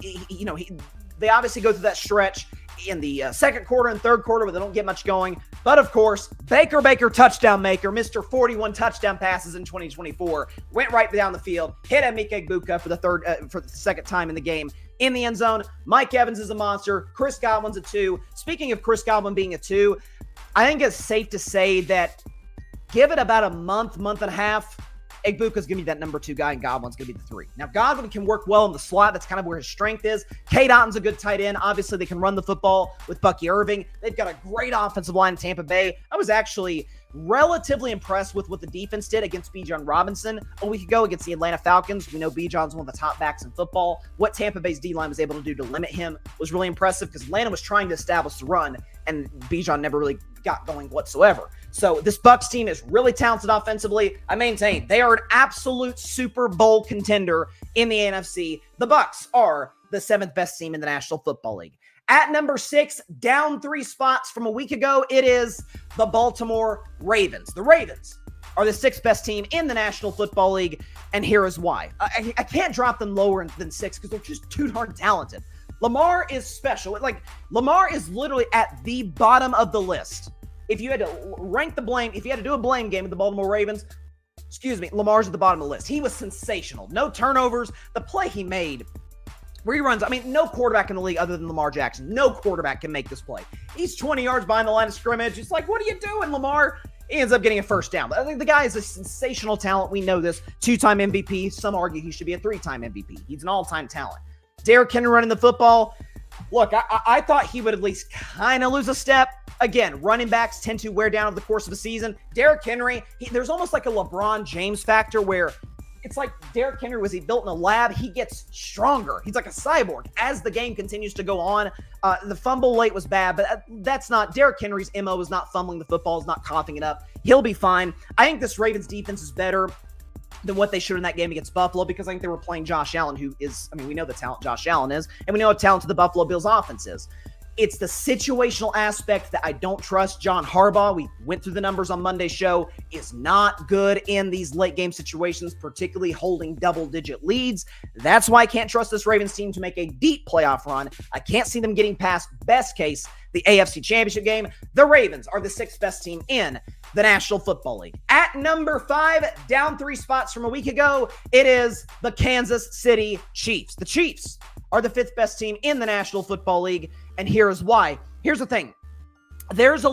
they obviously go through that stretch in the second quarter and third quarter where they don't get much going. But of course, Baker, touchdown maker, Mr. 41 touchdown passes in 2024, went right down the field, hit Emeka Egbuka for the second time in the game in the end zone. Mike Evans is a monster. Chris Godwin's a 2. Speaking of Chris Godwin being a 2, I think it's safe to say that give it about a month and a half, Egbuka's going to be that number 2 guy, and Godwin's going to be the 3. Now, Godwin can work well in the slot. That's kind of where his strength is. Cade Otton's a good tight end. Obviously, they can run the football with Bucky Irving. They've got a great offensive line in Tampa Bay. I was actually relatively impressed with what the defense did against Bijan Robinson a week ago against the Atlanta Falcons. We know Bijan's one of the top backs in football. What Tampa Bay's D-line was able to do to limit him was really impressive because Atlanta was trying to establish the run, and Bijan never really got going whatsoever. So this Bucs team is really talented offensively. I maintain they are an absolute Super Bowl contender in the NFC. The Bucs are the 7th best team in the National Football League. At number 6, down 3 spots from a week ago, it is the Baltimore Ravens. The Ravens are the 6th best team in the National Football League, and here is why. I can't drop them lower than 6 because they're just too darn talented. Lamar is special. Lamar is literally at the bottom of the list. If you had to rank the blame, if you had to do a blame game with the Baltimore Ravens, Lamar's at the bottom of the list. He was sensational. No turnovers. The play he made, reruns. I mean, no quarterback in the league other than Lamar Jackson. No quarterback can make this play. He's 20 yards behind the line of scrimmage. It's like, what are you doing, Lamar? He ends up getting a first down. But I think the guy is a sensational talent. We know this. 2-time MVP. Some argue he should be a 3-time MVP. He's an all-time talent. Derrick Henry running the football. Look, I thought he would at least kind of lose a step. Again, running backs tend to wear down over the course of a season. Derrick Henry, there's almost like a LeBron James factor where it's like Derrick Henry, was he built in a lab? He gets stronger. He's like a cyborg as the game continues to go on. The fumble late was bad, but that's not Derrick Henry's MO. Is not fumbling the football, is not coughing it up. He'll be fine. I think this Ravens defense is better than what they showed in that game against Buffalo because I think they were playing Josh Allen, who is, we know the talent Josh Allen is, and we know how talented the Buffalo Bills offense is. It's the situational aspect that I don't trust. John Harbaugh, we went through the numbers on Monday's show, is not good in these late game situations, particularly holding double-digit leads. That's why I can't trust this Ravens team to make a deep playoff run. I can't see them getting past, best case, the AFC Championship game. The Ravens are the 6th best team in the National Football League. At number 5, down 3 spots from a week ago, it is the Kansas City Chiefs. The Chiefs are the 5th best team in the National Football League, and here's why. Here's the thing. There's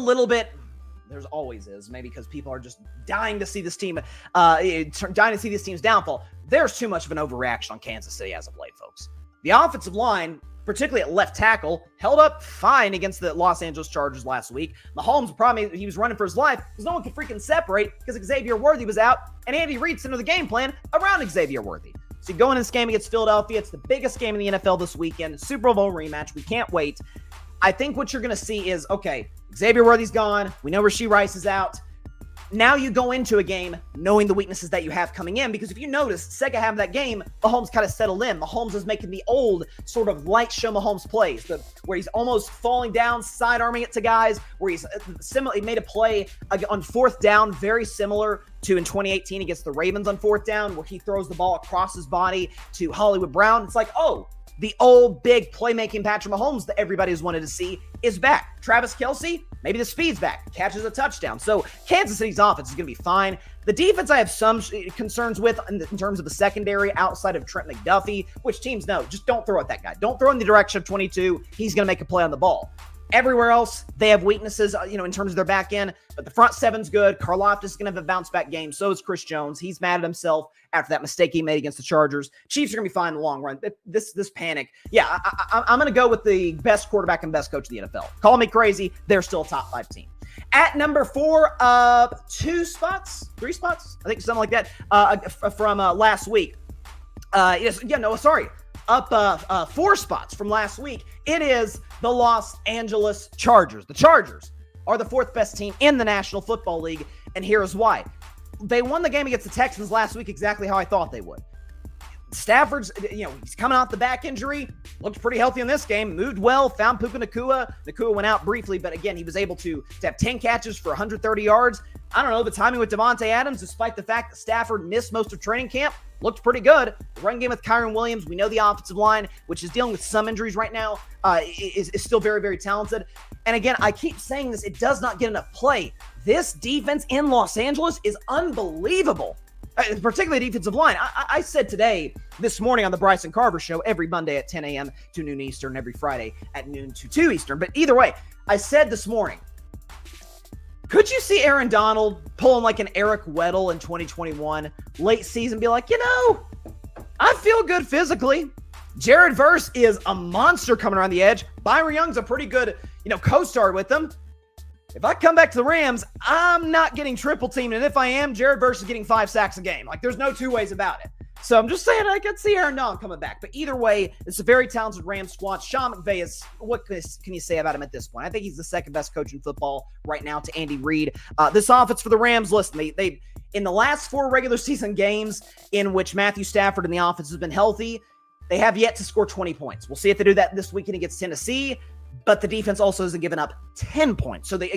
always is, maybe because people are just dying to see this team, dying to see this team's downfall. There's too much of an overreaction on Kansas City as of late, folks. The offensive line, particularly at left tackle, held up fine against the Los Angeles Chargers last week. Mahomes, probably he was running for his life because no one could freaking separate because Xavier Worthy was out, and Andy Reid centered the game plan around Xavier Worthy. So you go in this game against Philadelphia. It's the biggest game in the NFL this weekend. Super Bowl rematch. We can't wait. I think what you're going to see is, okay, Xavier Worthy's gone. We know Rashee Rice is out. Now you go into a game knowing the weaknesses that you have coming in, because if you notice, second half of that game, Mahomes kind of settled in. Mahomes is making the old sort of light show Mahomes plays, where he's almost falling down, side-arming it to guys, where he's similarly made a play on 4th down, very similar to in 2018 against the Ravens on 4th down, where he throws the ball across his body to Hollywood Brown. It's like, oh, the old big playmaking Patrick Mahomes that everybody has wanted to see is back. Travis Kelce, maybe the speed's back, catches a touchdown. So Kansas City's offense is going to be fine. The defense I have some concerns with in terms of the secondary outside of Trent McDuffie, which teams know, just don't throw at that guy. Don't throw in the direction of 22. He's going to make a play on the ball. Everywhere else, they have weaknesses, in terms of their back end, but the front seven's good. Karlaftis is going to have a bounce-back game. So is Chris Jones. He's mad at himself after that mistake he made against the Chargers. Chiefs are going to be fine in the long run. This panic. Yeah, I'm going to go with the best quarterback and best coach of the NFL. Call me crazy. They're still a top 5 team. At number 4, 3 spots, I think something like that, from last week. Up 4 spots from last week. It is the Los Angeles Chargers. The Chargers are the 4th best team in the National Football League, and here's why. They won the game against the Texans last week exactly how I thought they would. Stafford's, he's coming off the back injury, looked pretty healthy in this game, moved well, found Puka Nacua. Nacua went out briefly, but again, he was able to have 10 catches for 130 yards. I don't know, the timing with Devontae Adams, despite the fact that Stafford missed most of training camp, looked pretty good. The run game with Kyron Williams, we know the offensive line, which is dealing with some injuries right now, is still very, very talented. And again, I keep saying this, it does not get enough play. This defense in Los Angeles is unbelievable. Particularly defensive line. I said this morning on the Bryson Carver Show, every Monday at 10 a.m. to noon Eastern, every Friday at noon to 2 Eastern. But either way, I said this morning, could you see Aaron Donald pulling like an Eric Weddle in 2021, late season, be like, I feel good physically. Jared Verse is a monster coming around the edge. Byron Young's a pretty good, co-star with them. If I come back to the Rams, I'm not getting triple teamed. And if I am, Jared Verse is getting 5 sacks a game. Like, there's no two ways about it. So I'm just saying I could see Aaron Donald coming back. But either way, it's a very talented Rams squad. Sean McVay is, what can you say about him at this point? I think he's the 2nd best coach in football right now to Andy Reid. This offense for the Rams, listen, they in the last 4 regular season games in which Matthew Stafford and the offense has been healthy, they have yet to score 20 points. We'll see if they do that this weekend against Tennessee. But the defense also hasn't given up 10 points. So they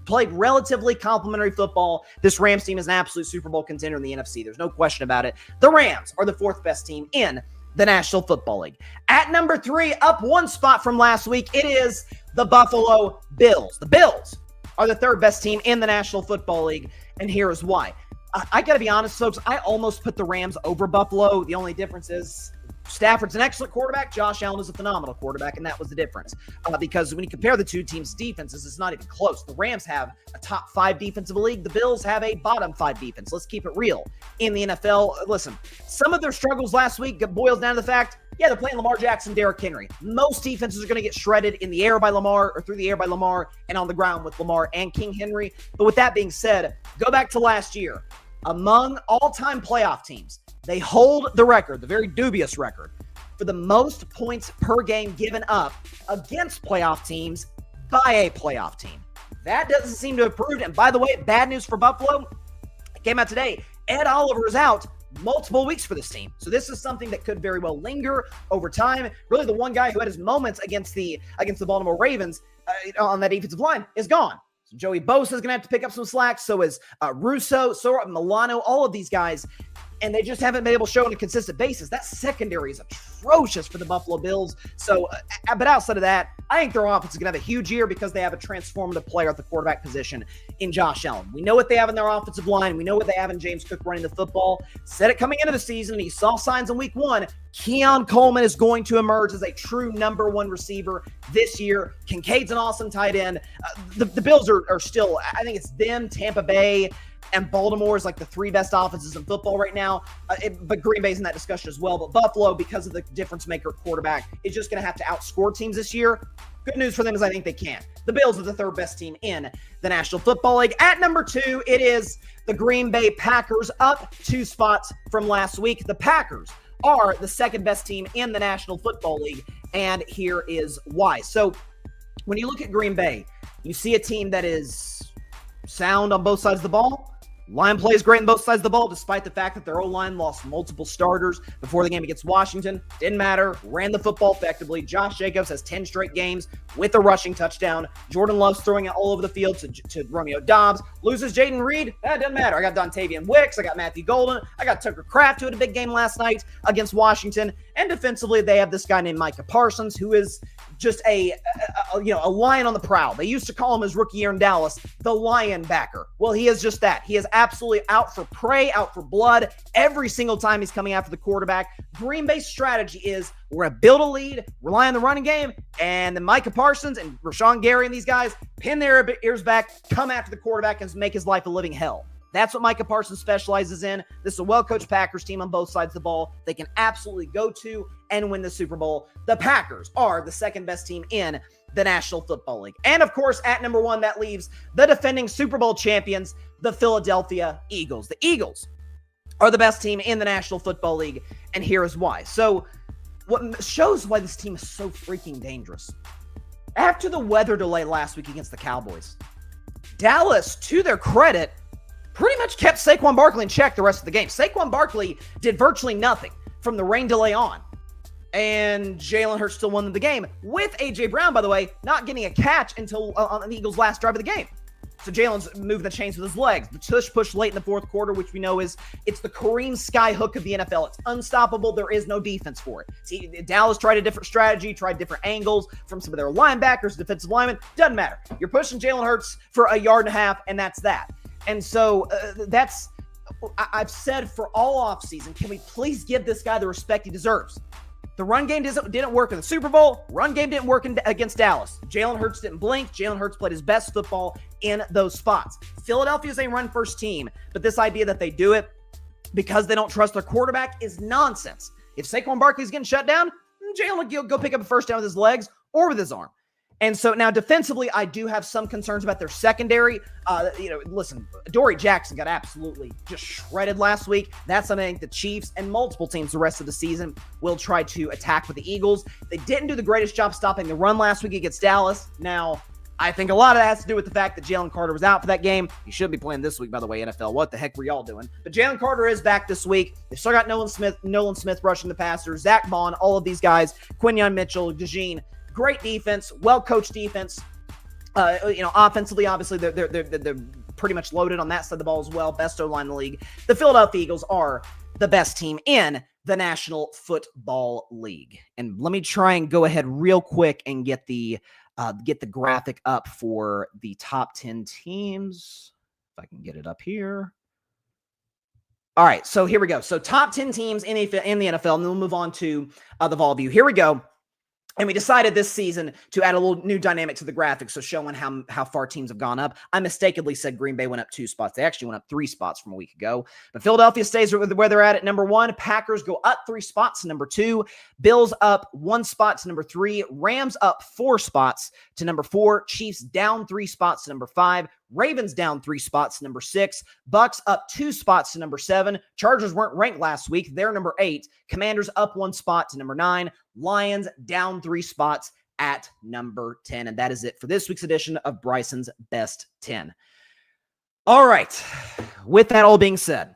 played relatively complimentary football. This Rams team is an absolute Super Bowl contender in the NFC. There's no question about it. The Rams are the 4th best team in the National Football League. At number 3, up 1 spot from last week, it is the Buffalo Bills. The Bills are the 3rd best team in the National Football League, and here is why. I got to be honest, folks, I almost put the Rams over Buffalo. The only difference is Stafford's an excellent quarterback. Josh Allen is a phenomenal quarterback, and that was the difference. Because when you compare the two teams' defenses, it's not even close. The Rams have a top 5 defensive league. The Bills have a bottom 5 defense. Let's keep it real. In the NFL, listen, some of their struggles last week boils down to the fact, they're playing Lamar Jackson, Derrick Henry. Most defenses are going to get shredded in the air by Lamar or through the air by Lamar and on the ground with Lamar and King Henry. But with that being said, go back to last year. Among all-time playoff teams, they hold the record, the very dubious record, for the most points per game given up against playoff teams by a playoff team. That doesn't seem to have proved. And by the way, bad news for Buffalo. It came out today. Ed Oliver is out. multiple weeks for this team. So this is something that could very well linger over time. Really, the one guy who had his moments against the Baltimore Ravens on that defensive line is gone. So Joey Bosa is going to have to pick up some slack. So is Russo, so Milano, all of these guys. And they just haven't been able to show on a consistent basis. That secondary is atrocious for the Buffalo Bills. So, but outside of that, I think their offense is going to have a huge year because they have a transformative player at the quarterback position in Josh Allen. We know what they have in their offensive line. We know what they have in James Cook running the football. Said it coming into the season, and he saw signs in week one. Keon Coleman is going to emerge as a true number one receiver this year. Kincaid's an awesome tight end. The Bills are still, I think it's them, Tampa Bay, and Baltimore is like the three best offenses in football right now. But Green Bay's in that discussion as well. But Buffalo, because of the difference maker quarterback, is just going to have to outscore teams this year. Good news for them is I think they can. The Bills are the third best team in the National Football League. At number 2, it is the Green Bay Packers, up 2 spots from last week. The Packers are the second best team in the National Football League, and here is why. So when you look at Green Bay, you see a team that is sound on both sides of the ball. Line plays great on both sides of the ball, despite the fact that their O-line lost multiple starters before the game against Washington. Didn't matter. Ran the football effectively. Josh Jacobs has 10 straight games with a rushing touchdown. Jordan Love's throwing it all over the field to Romeo Doubs. Loses Jaden Reed. That doesn't matter. I got Dontavian Wicks. I got Matthew Golden. I got Tucker Kraft, who had a big game last night against Washington. And defensively, they have this guy named Micah Parsons, who is just a lion on the prowl. They used to call him his rookie year in Dallas, the linebacker. Well, he is just that. He is absolutely out for prey, out for blood every single time he's coming after the quarterback. Green Bay's strategy is we're going to build a lead, rely on the running game, and then Micah Parsons and Rashawn Gary and these guys pin their ears back, come after the quarterback, and make his life a living hell. That's what Micah Parsons specializes in. This is a well-coached Packers team on both sides of the ball. They can absolutely go to and win the Super Bowl. The Packers are the second best team in the National Football League. And of course, at number 1, that leaves the defending Super Bowl champions, the Philadelphia Eagles. The Eagles are the best team in the National Football League, and here is why. So what shows why this team is so freaking dangerous. After the weather delay last week against the Cowboys, Dallas, to their credit, pretty much kept Saquon Barkley in check the rest of the game. Saquon Barkley did virtually nothing from the rain delay on. And Jalen Hurts still won the game with A.J. Brown, by the way, not getting a catch until on the Eagles' last drive of the game. So Jalen's moving the chains with his legs. The tush push late in the fourth quarter, which we know it's the Kareem sky hook of the NFL. It's unstoppable. There is no defense for it. See, Dallas tried a different strategy, tried different angles from some of their linebackers, defensive linemen. Doesn't matter. You're pushing Jalen Hurts for a yard and a half, and that's that. And so I've said for all offseason, can we please give this guy the respect he deserves? The run game didn't work in the Super Bowl. Run game didn't work against Dallas. Jalen Hurts didn't blink. Jalen Hurts played his best football in those spots. Philadelphia is a run-first team, but this idea that they do it because they don't trust their quarterback is nonsense. If Saquon Barkley's getting shut down, Jalen will go pick up a first down with his legs or with his arm. And so now defensively, I do have some concerns about their secondary. Listen, Dory Jackson got absolutely just shredded last week. That's something I think the Chiefs and multiple teams the rest of the season will try to attack with the Eagles. They didn't do the greatest job stopping the run last week against Dallas. Now, I think a lot of that has to do with the fact that Jalen Carter was out for that game. He should be playing this week, by the way, NFL. What the heck were y'all doing? But Jalen Carter is back this week. They still got Nolan Smith rushing the passer, Zach Bond, all of these guys, Quinyon Mitchell, DeJean. Great defense, well-coached defense. Offensively, obviously, they're pretty much loaded on that side of the ball as well. Best O-line in the league. The Philadelphia Eagles are the best team in the National Football League. And let me try and go ahead real quick and get the graphic up for the top 10 teams. If I can get it up here. All right, so here we go. So top 10 teams in the NFL, and then we'll move on to the Vol View. Here we go. And we decided this season to add a little new dynamic to the graphics, so showing how far teams have gone up. I mistakenly said Green Bay went up 2 spots. They actually went up 3 spots from a week ago. But Philadelphia stays where they're at number 1. Packers go up 3 spots to number 2. Bills up 1 spot to number 3. Rams up 4 spots to number 4. Chiefs down 3 spots to number 5. Ravens down 3 spots to number 6. Bucks up 2 spots to number 7. Chargers weren't ranked last week. They're number 8. Commanders up 1 spot to number 9. Lions down 3 spots at number 10. And that is it for this week's edition of Bryson's Best 10. All right. With that all being said,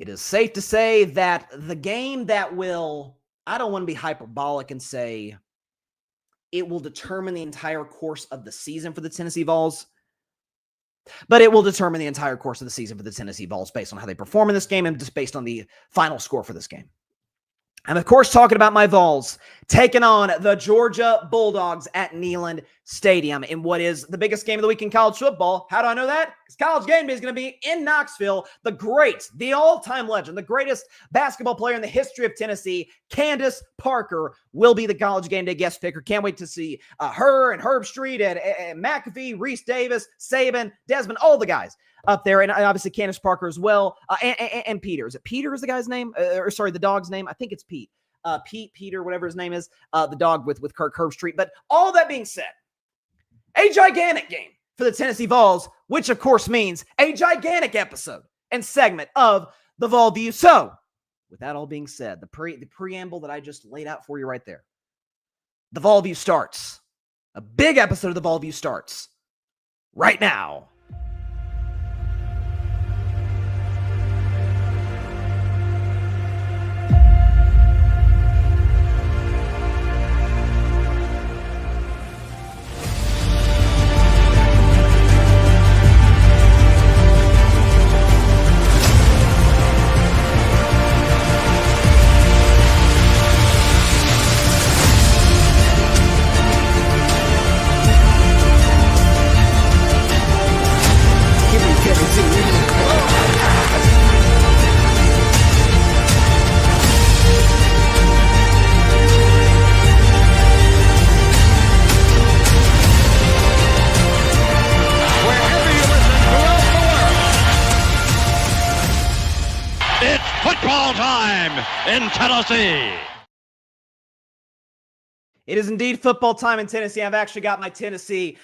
It is safe to say that the game that will, I don't want to be hyperbolic and say it will determine the entire course of the season for the Tennessee Vols, but it will determine the entire course of the season for the Tennessee Vols based on how they perform in this game and just based on the final score for this game. I'm, of course, talking about my Vols taking on the Georgia Bulldogs at Neyland Stadium in what is the biggest game of the week in college football. How do I know that? Because College Game Day is going to be in Knoxville. The great, the all-time legend, the greatest basketball player in the history of Tennessee, Candace Parker, will be the College Game Day guest picker. Can't wait to see her and Herb Street and McAfee, Reese Davis, Saban, Desmond, all the guys up there, and obviously Candace Parker as well, and Peter. Is it Peter is the guy's name? Or sorry, the dog's name? I think it's Pete. Peter, whatever his name is, the dog with Kirk Herbstreit. But all that being said, a gigantic game for the Tennessee Vols, which of course means a gigantic episode and segment of the Vol View. So, with that all being said, the preamble that I just laid out for you right there, the Vol View starts. A big episode of the Vol View starts right now. In Tennessee. It is indeed football time in Tennessee. I've actually got my Tennessee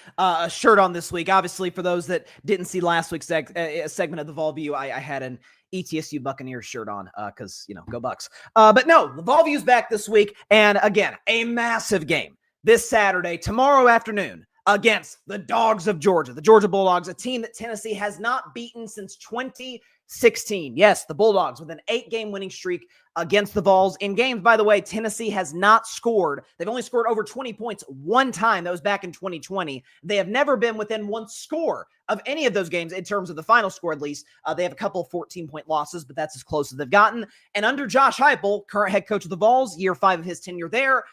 shirt on this week. Obviously, for those that didn't see last week's segment of the Vol View, I had an ETSU Buccaneers shirt on because, go Bucks. But no, the Vol View's back this week. And again, a massive game this Saturday, tomorrow afternoon, against the Dogs of Georgia, the Georgia Bulldogs, a team that Tennessee has not beaten since 2016. Yes, the Bulldogs with an 8-game winning streak against the Vols. In games, by the way, Tennessee has not scored. They've only scored over 20 points one time. That was back in 2020. They have never been within one score of any of those games in terms of the final score, at least. They have a couple of 14-point losses, but that's as close as they've gotten. And under Josh Heupel, current head coach of the Vols, year 5 of his tenure there,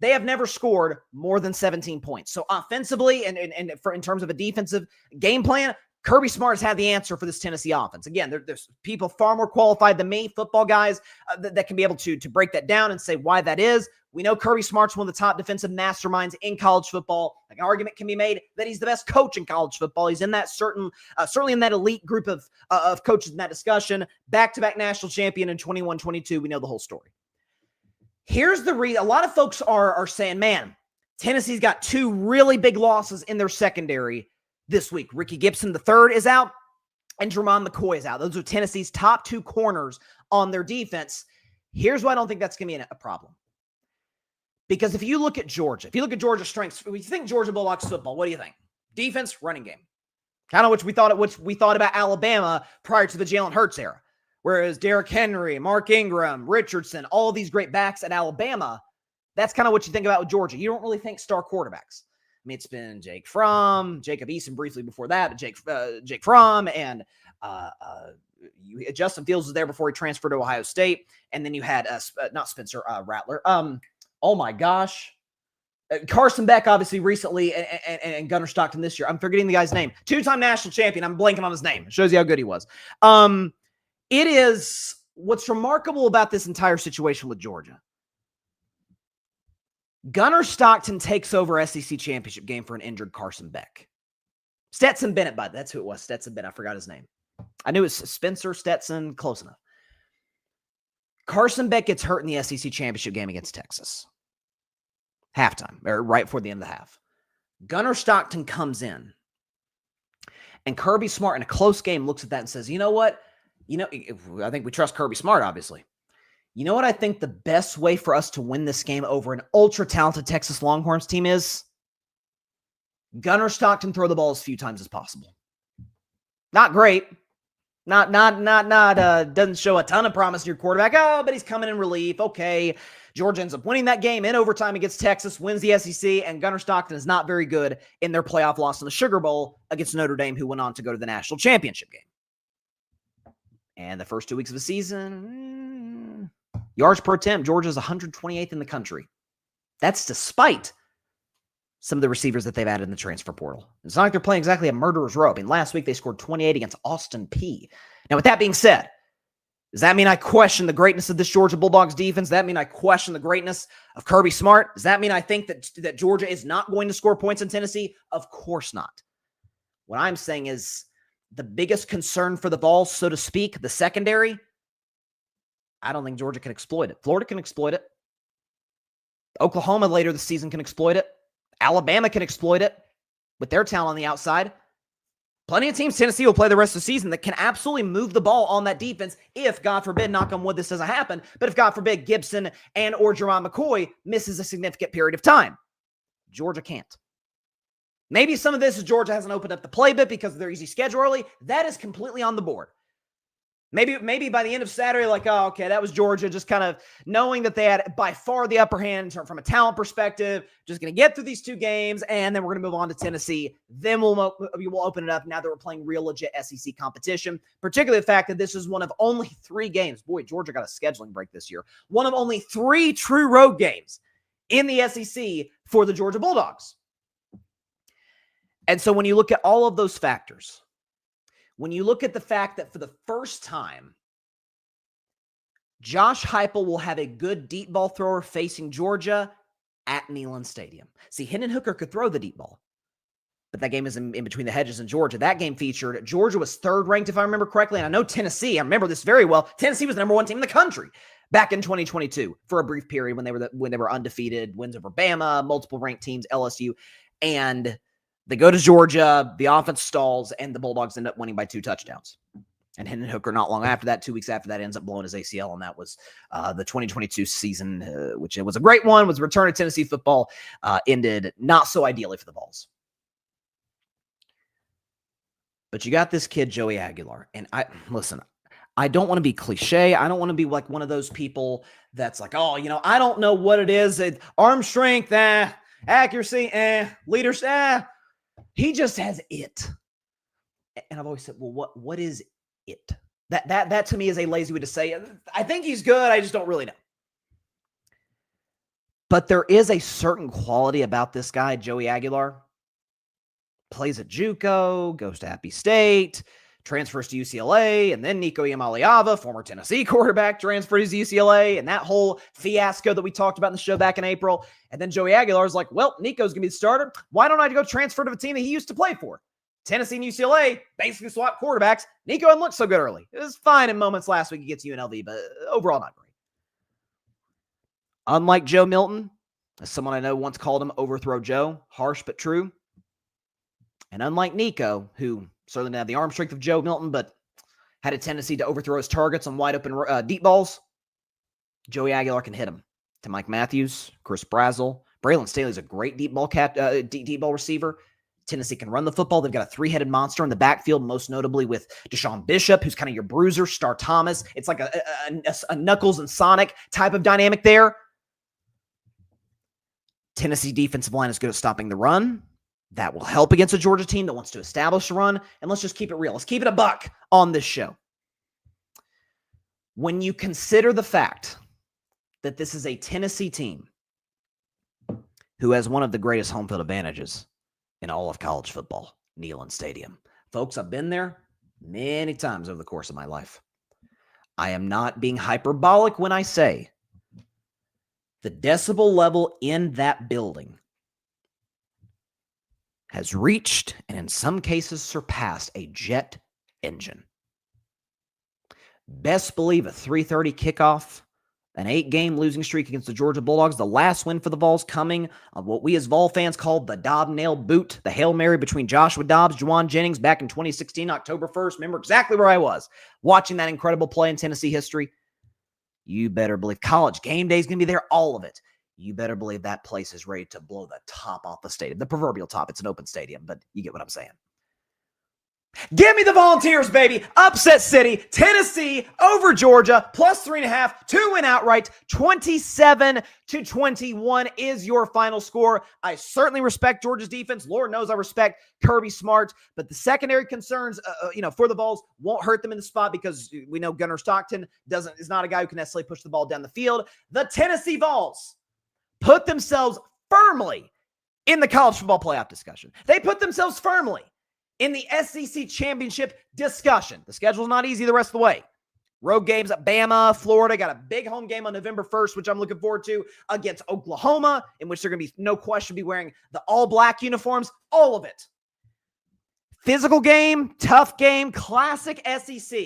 they have never scored more than 17 points. So offensively and in terms of a defensive game plan, Kirby Smart's had the answer for this Tennessee offense. Again, there's people far more qualified than me, football guys, that can be able to break that down and say why that is. We know Kirby Smart's one of the top defensive masterminds in college football. Like, an argument can be made that he's the best coach in college football. He's in that certainly in that elite group of coaches in that discussion. Back-to-back national champion in 21-22. We know the whole story. Here's the reason. A lot of folks are saying, man, Tennessee's got 2 really big losses in their secondary this week. Ricky Gibson III is out, and Jermon McCoy is out. Those are Tennessee's top 2 corners on their defense. Here's why I don't think that's going to be a problem. Because if you look at Georgia, if you look at Georgia's strengths, if you think Georgia Bulldogs football, what do you think? Defense, running game. Kind of which we thought about Alabama prior to the Jalen Hurts era. Whereas Derrick Henry, Mark Ingram, Richardson, all these great backs at Alabama, that's kind of what you think about with Georgia. You don't really think star quarterbacks. I mean, it's been Jake Fromm, Jacob Eason briefly before that, but Jake Fromm, and Justin Fields was there before he transferred to Ohio State. And then you had, not Spencer Rattler. Oh my gosh. Carson Beck, obviously, recently, and Gunnar Stockton this year. I'm forgetting the guy's name. 2-time national champion. I'm blanking on his name. It shows you how good he was. It is what's remarkable about this entire situation with Georgia. Gunnar Stockton takes over SEC championship game for an injured Carson Beck. Stetson Bennett, that's who it was. Stetson Bennett. I forgot his name. I knew it was Spencer Stetson. Close enough. Carson Beck gets hurt in the SEC championship game against Texas. Halftime, or right before the end of the half. Gunnar Stockton comes in, and Kirby Smart in a close game looks at that and says, you know what? I think we trust Kirby Smart, obviously. You know what I think the best way for us to win this game over an ultra-talented Texas Longhorns team is? Gunnar Stockton throw the ball as few times as possible. Not great. Doesn't show a ton of promise in your quarterback. Oh, but he's coming in relief. Okay. Georgia ends up winning that game in overtime against Texas, wins the SEC, and Gunnar Stockton is not very good in their playoff loss in the Sugar Bowl against Notre Dame, who went on to go to the national championship game. And the first 2 weeks of the season, yards per attempt, Georgia's 128th in the country. That's despite some of the receivers that they've added in the transfer portal. It's not like they're playing exactly a murderer's row. I mean, last week they scored 28 against Austin Peay. Now, with that being said, does that mean I question the greatness of this Georgia Bulldogs defense? Does that mean I question the greatness of Kirby Smart? Does that mean I think that Georgia is not going to score points in Tennessee? Of course not. What I'm saying is the biggest concern for the Vols, so to speak, the secondary, I don't think Georgia can exploit it. Florida can exploit it. Oklahoma later this season can exploit it. Alabama can exploit it with their talent on the outside. Plenty of teams, Tennessee will play the rest of the season that can absolutely move the ball on that defense if, God forbid, knock on wood, this doesn't happen. But if, God forbid, Gibson and or Jerron McCoy misses a significant period of time, Georgia can't. Maybe some of this is Georgia hasn't opened up the playbook because of their easy schedule early. That is completely on the board. Maybe by the end of Saturday, like, oh, okay, that was Georgia, just kind of knowing that they had by far the upper hand from a talent perspective, just going to get through these 2 games, and then we're going to move on to Tennessee. Then we'll open it up now that we're playing real legit SEC competition, particularly the fact that this is one of only 3 games. Boy, Georgia got a scheduling break this year. One of only 3 true road games in the SEC for the Georgia Bulldogs. And so when you look at all of those factors, when you look at the fact that for the first time, Josh Heupel will have a good deep ball thrower facing Georgia at Neyland Stadium. See, Hendon Hooker could throw the deep ball, but that game is in between the hedges in Georgia. That game featured, Georgia was 3rd ranked, if I remember correctly, and I know Tennessee, I remember this very well. Tennessee was the number 1 team in the country back in 2022 for a brief period when they were undefeated, wins over Bama, multiple ranked teams, LSU, and they go to Georgia, the offense stalls, and the Bulldogs end up winning by 2 touchdowns. And Hendon Hooker, not long after that, 2 weeks after that, ends up blowing his ACL, and that was the 2022 season, which it was a great one, was a return to Tennessee football, ended not so ideally for the Vols. But you got this kid, Joey Aguilar, and I don't want to be cliche. I don't want to be like one of those people that's like, oh, I don't know what it is. Arm strength, accuracy, leadership, he just has it. And I've always said, well, what is it? That to me is a lazy way to say it. I think he's good. I just don't really know. But there is a certain quality about this guy, Joey Aguilar. Plays at JUCO, goes to Appy State, transfers to UCLA, and then Nico Iamaleava, former Tennessee quarterback, transfers to UCLA, and that whole fiasco that we talked about in the show back in April. And then Joey Aguilar is like, well, Nico's going to be the starter. Why don't I go transfer to a team that he used to play for? Tennessee and UCLA basically swapped quarterbacks. Nico hadn't looked so good early. It was fine in moments last week against UNLV, but overall not great. Unlike Joe Milton, as someone I know once called him Overthrow Joe, harsh but true. And unlike Nico, who certainly didn't have the arm strength of Joe Milton, but had a tendency to overthrow his targets on wide open deep balls, Joey Aguilar can hit him. To Mike Matthews, Chris Brazzell, Braylon Staley's a great deep ball receiver. Tennessee can run the football. They've got a 3-headed monster in the backfield, most notably with Deshaun Bishop, who's kind of your bruiser, Star Thomas. It's like a Knuckles and Sonic type of dynamic there. Tennessee defensive line is good at stopping the run. That will help against a Georgia team that wants to establish a run. And let's just keep it real. Let's keep it a buck on this show. When you consider the fact that this is a Tennessee team who has one of the greatest home field advantages in all of college football, Neyland Stadium. Folks, I've been there many times over the course of my life. I am not being hyperbolic when I say the decibel level in that building has reached, and in some cases surpassed, a jet engine. Best believe a 3:30 kickoff, an 8-game losing streak against the Georgia Bulldogs, the last win for the Vols coming on what we as Vol fans called the Dobb nail boot, the Hail Mary between Joshua Dobbs, Juwan Jennings back in 2016, October 1st. Remember exactly where I was watching that incredible play in Tennessee history. You better believe college game day is going to be there, all of it. You better believe that place is ready to blow the top off the stadium. The proverbial top. It's an open stadium, but you get what I'm saying. Give me the Volunteers, baby. Upset City, Tennessee over Georgia, plus 3.5 to win outright. 27-21 is your final score. I certainly respect Georgia's defense. Lord knows I respect Kirby Smart, but the secondary concerns, for the Vols won't hurt them in the spot because we know Gunnar Stockton is not a guy who can necessarily push the ball down the field. The Tennessee Vols put themselves firmly in the college football playoff discussion. They put themselves firmly in the SEC championship discussion. The schedule's not easy the rest of the way. Road games at Bama, Florida, got a big home game on November 1st, which I'm looking forward to, against Oklahoma, in which they're going to be, no question, be wearing the all-black uniforms, all of it. Physical game, tough game, classic SEC.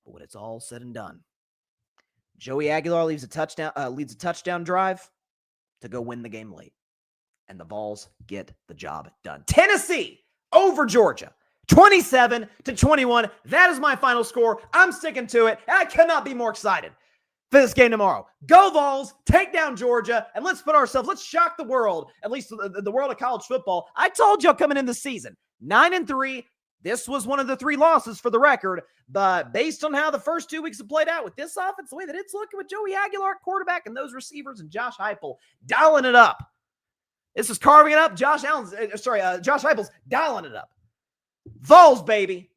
But when it's all said and done, Joey Aguilar leads a touchdown drive to go win the game late. And the Vols get the job done. Tennessee over Georgia, 27-21. That is my final score. I'm sticking to it. I cannot be more excited for this game tomorrow. Go Vols, take down Georgia, and let's shock the world, at least the world of college football. I told y'all coming in the season, 9-3. This was one of the 3 losses for the record, but based on how the first 2 weeks have played out with this offense, the way that it's looking with Joey Aguilar at quarterback and those receivers and Josh Heupel dialing it up. This is carving it up. Josh Heupel's dialing it up. Vols, baby.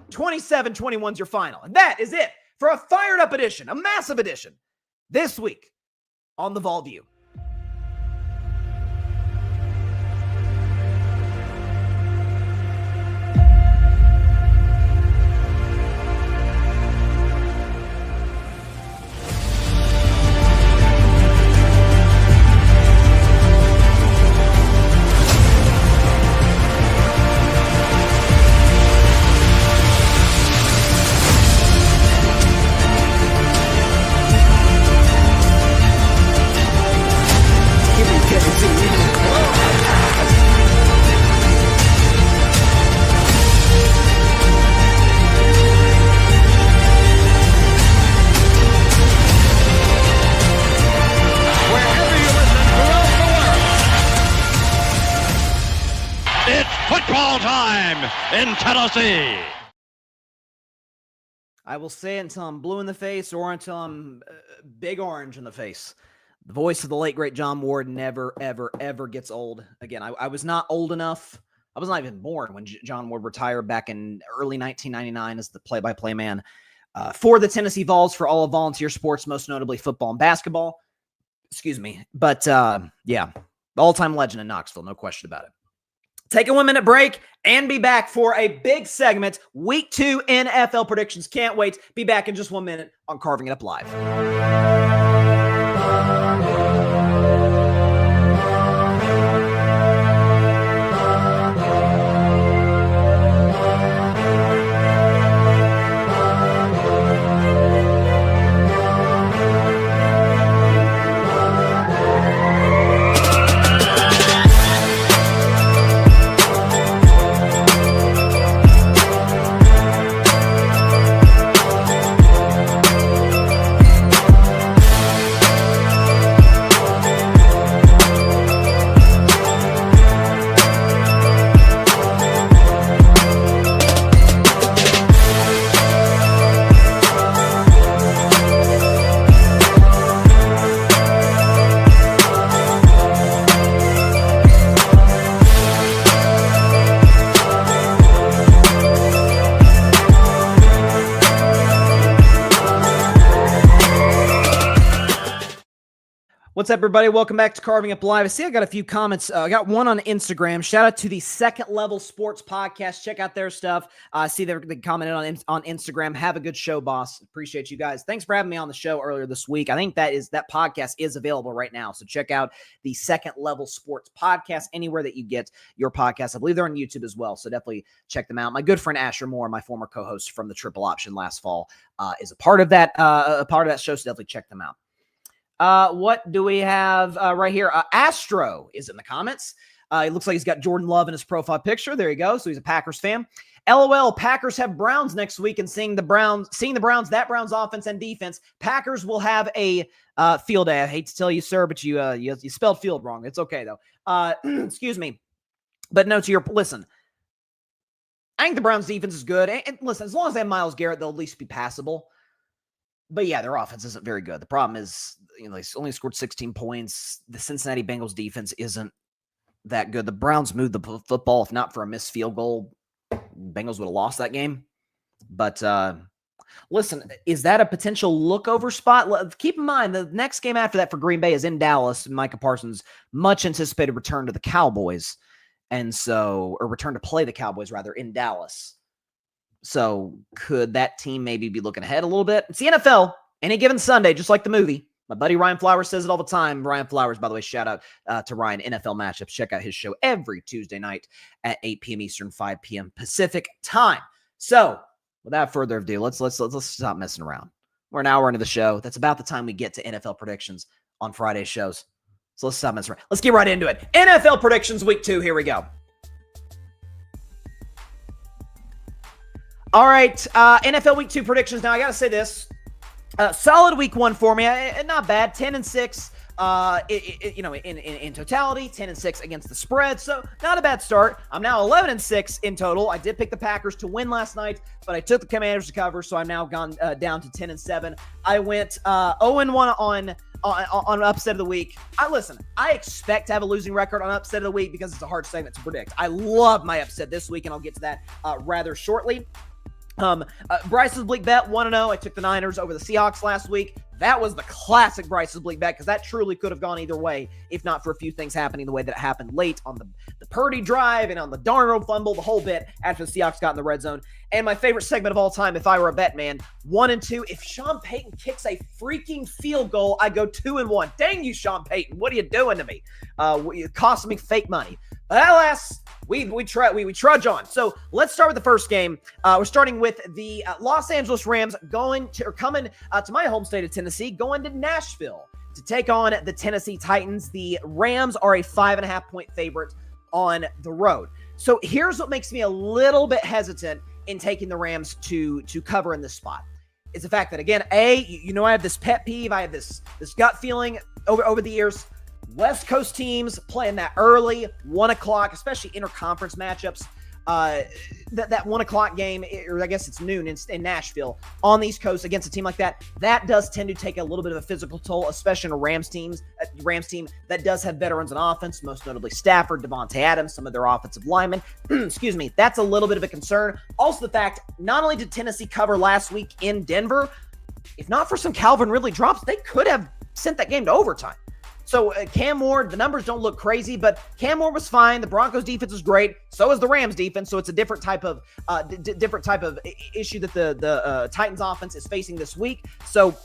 27-21 is your final. And that is it for a fired up edition, a massive edition, this week on the Vol View. Football time in Tennessee. I will say it until I'm blue in the face or until I'm big orange in the face. The voice of the late, great John Ward never, ever, ever gets old. Again, I was not old enough. I was not even born when John Ward retired back in early 1999 as the play-by-play man for the Tennessee Vols, for all of volunteer sports, most notably football and basketball. Excuse me. But, yeah, all-time legend in Knoxville, no question about it. Take a 1-minute break and be back for a big segment. Week 2 NFL predictions. Can't wait. Be back in just 1 minute on Carving It Up Live. What's up, everybody? Welcome back to Carving Up Live. I see I got a few comments. I got one on Instagram. Shout out to the Second Level Sports Podcast. Check out their stuff. I see they commented on Instagram. Have a good show, boss. Appreciate you guys. Thanks for having me on the show earlier this week. I think that podcast is available right now. So check out the Second Level Sports Podcast anywhere that you get your podcast. I believe they're on YouTube as well. So definitely check them out. My good friend Asher Moore, my former co-host from the Triple Option last fall, is a part of that show. So definitely check them out. What do we have right here? Astro is in the comments. It looks like he's got Jordan Love in his profile picture. There you go. So he's a Packers fan. LOL, Packers have Browns next week, and seeing the Browns, that Browns offense and defense, Packers will have a field day. I hate to tell you, sir, but you spelled field wrong. It's okay, though. Excuse me. But no, listen. I think the Browns defense is good. And listen, as long as they have Myles Garrett, they'll at least be passable. But yeah, their offense isn't very good. The problem is, they only scored 16 points. The Cincinnati Bengals defense isn't that good. The Browns moved the football. If not for a missed field goal, Bengals would have lost that game. But listen, is that a potential lookover spot? Keep in mind, the next game after that for Green Bay is in Dallas. Micah Parsons' much anticipated return to the Cowboys. Or return to play the Cowboys, rather, in Dallas. So could that team maybe be looking ahead a little bit? It's the NFL. Any given Sunday, just like the movie. My buddy Ryan Flowers says it all the time. Ryan Flowers, by the way, shout out to Ryan, NFL Matchups. Check out his show every Tuesday night at 8 p.m. Eastern, 5 p.m. Pacific time. So without further ado, let's stop messing around. We're an hour into the show. That's about the time we get to NFL predictions on Friday shows. So let's stop messing around. Let's get right into it. NFL predictions week 2. Here we go. All right, NFL Week 2 predictions. Now, I got to say this. Solid Week 1 for me. Not bad. 10-6 in totality. 10-6 against the spread. So, not a bad start. I'm now 11-6 in total. I did pick the Packers to win last night, but I took the Commanders to cover, so I'm now gone down to 10-7. I went 0-1 on upset of the week. I expect to have a losing record on upset of the week because it's a hard segment to predict. I love my upset this week, and I'll get to that rather shortly. Bryce's bleak bet, 1-0. I took the Niners over the Seahawks last week. That was the classic Bryce's bleak bet because that truly could have gone either way if not for a few things happening the way that it happened late on the Purdy drive and on the Darnold fumble, the whole bit after the Seahawks got in the red zone. And my favorite segment of all time, if I were a bet man, 1 and 2. If Sean Payton kicks a freaking field goal, I go 2-1. Dang you, Sean Payton. What are you doing to me? It cost me fake money. But alas, we trudge on. So let's start with the first game. We're starting with the Los Angeles Rams coming to my home state of Tennessee, going to Nashville to take on the Tennessee Titans. The Rams are a 5.5-point favorite on the road. So here's what makes me a little bit hesitant in taking the Rams to cover in this spot. It's the fact that, again, I have this pet peeve. I have this gut feeling over the years. West Coast teams playing that early 1 o'clock, especially interconference matchups. That 1 o'clock game, or I guess it's noon in Nashville on the East Coast against a team like that does tend to take a little bit of a physical toll, especially in a Rams team that does have veterans on offense, most notably Stafford, Devontae Adams, some of their offensive linemen. Excuse me. That's a little bit of a concern. Also, the fact, not only did Tennessee cover last week in Denver, if not for some Calvin Ridley drops, they could have sent that game to overtime. So Cam Ward, the numbers don't look crazy, but Cam Ward was fine. The Broncos defense is great. So is the Rams defense. So it's a different type of issue that the Titans offense is facing this week. So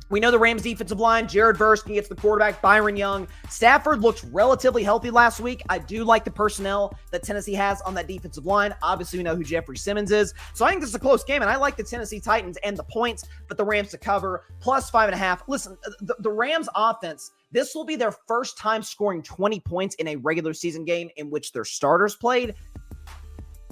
we know the Rams defensive line, Jared Verse can get to the quarterback, Byron Young. Stafford looked relatively healthy last week. I do like the personnel that Tennessee has on that defensive line. Obviously, we know who Jeffrey Simmons is. So I think this is a close game, and I like the Tennessee Titans and the points, but the Rams to cover, plus 5.5. Listen, the Rams offense, this will be their first time scoring 20 points in a regular season game in which their starters played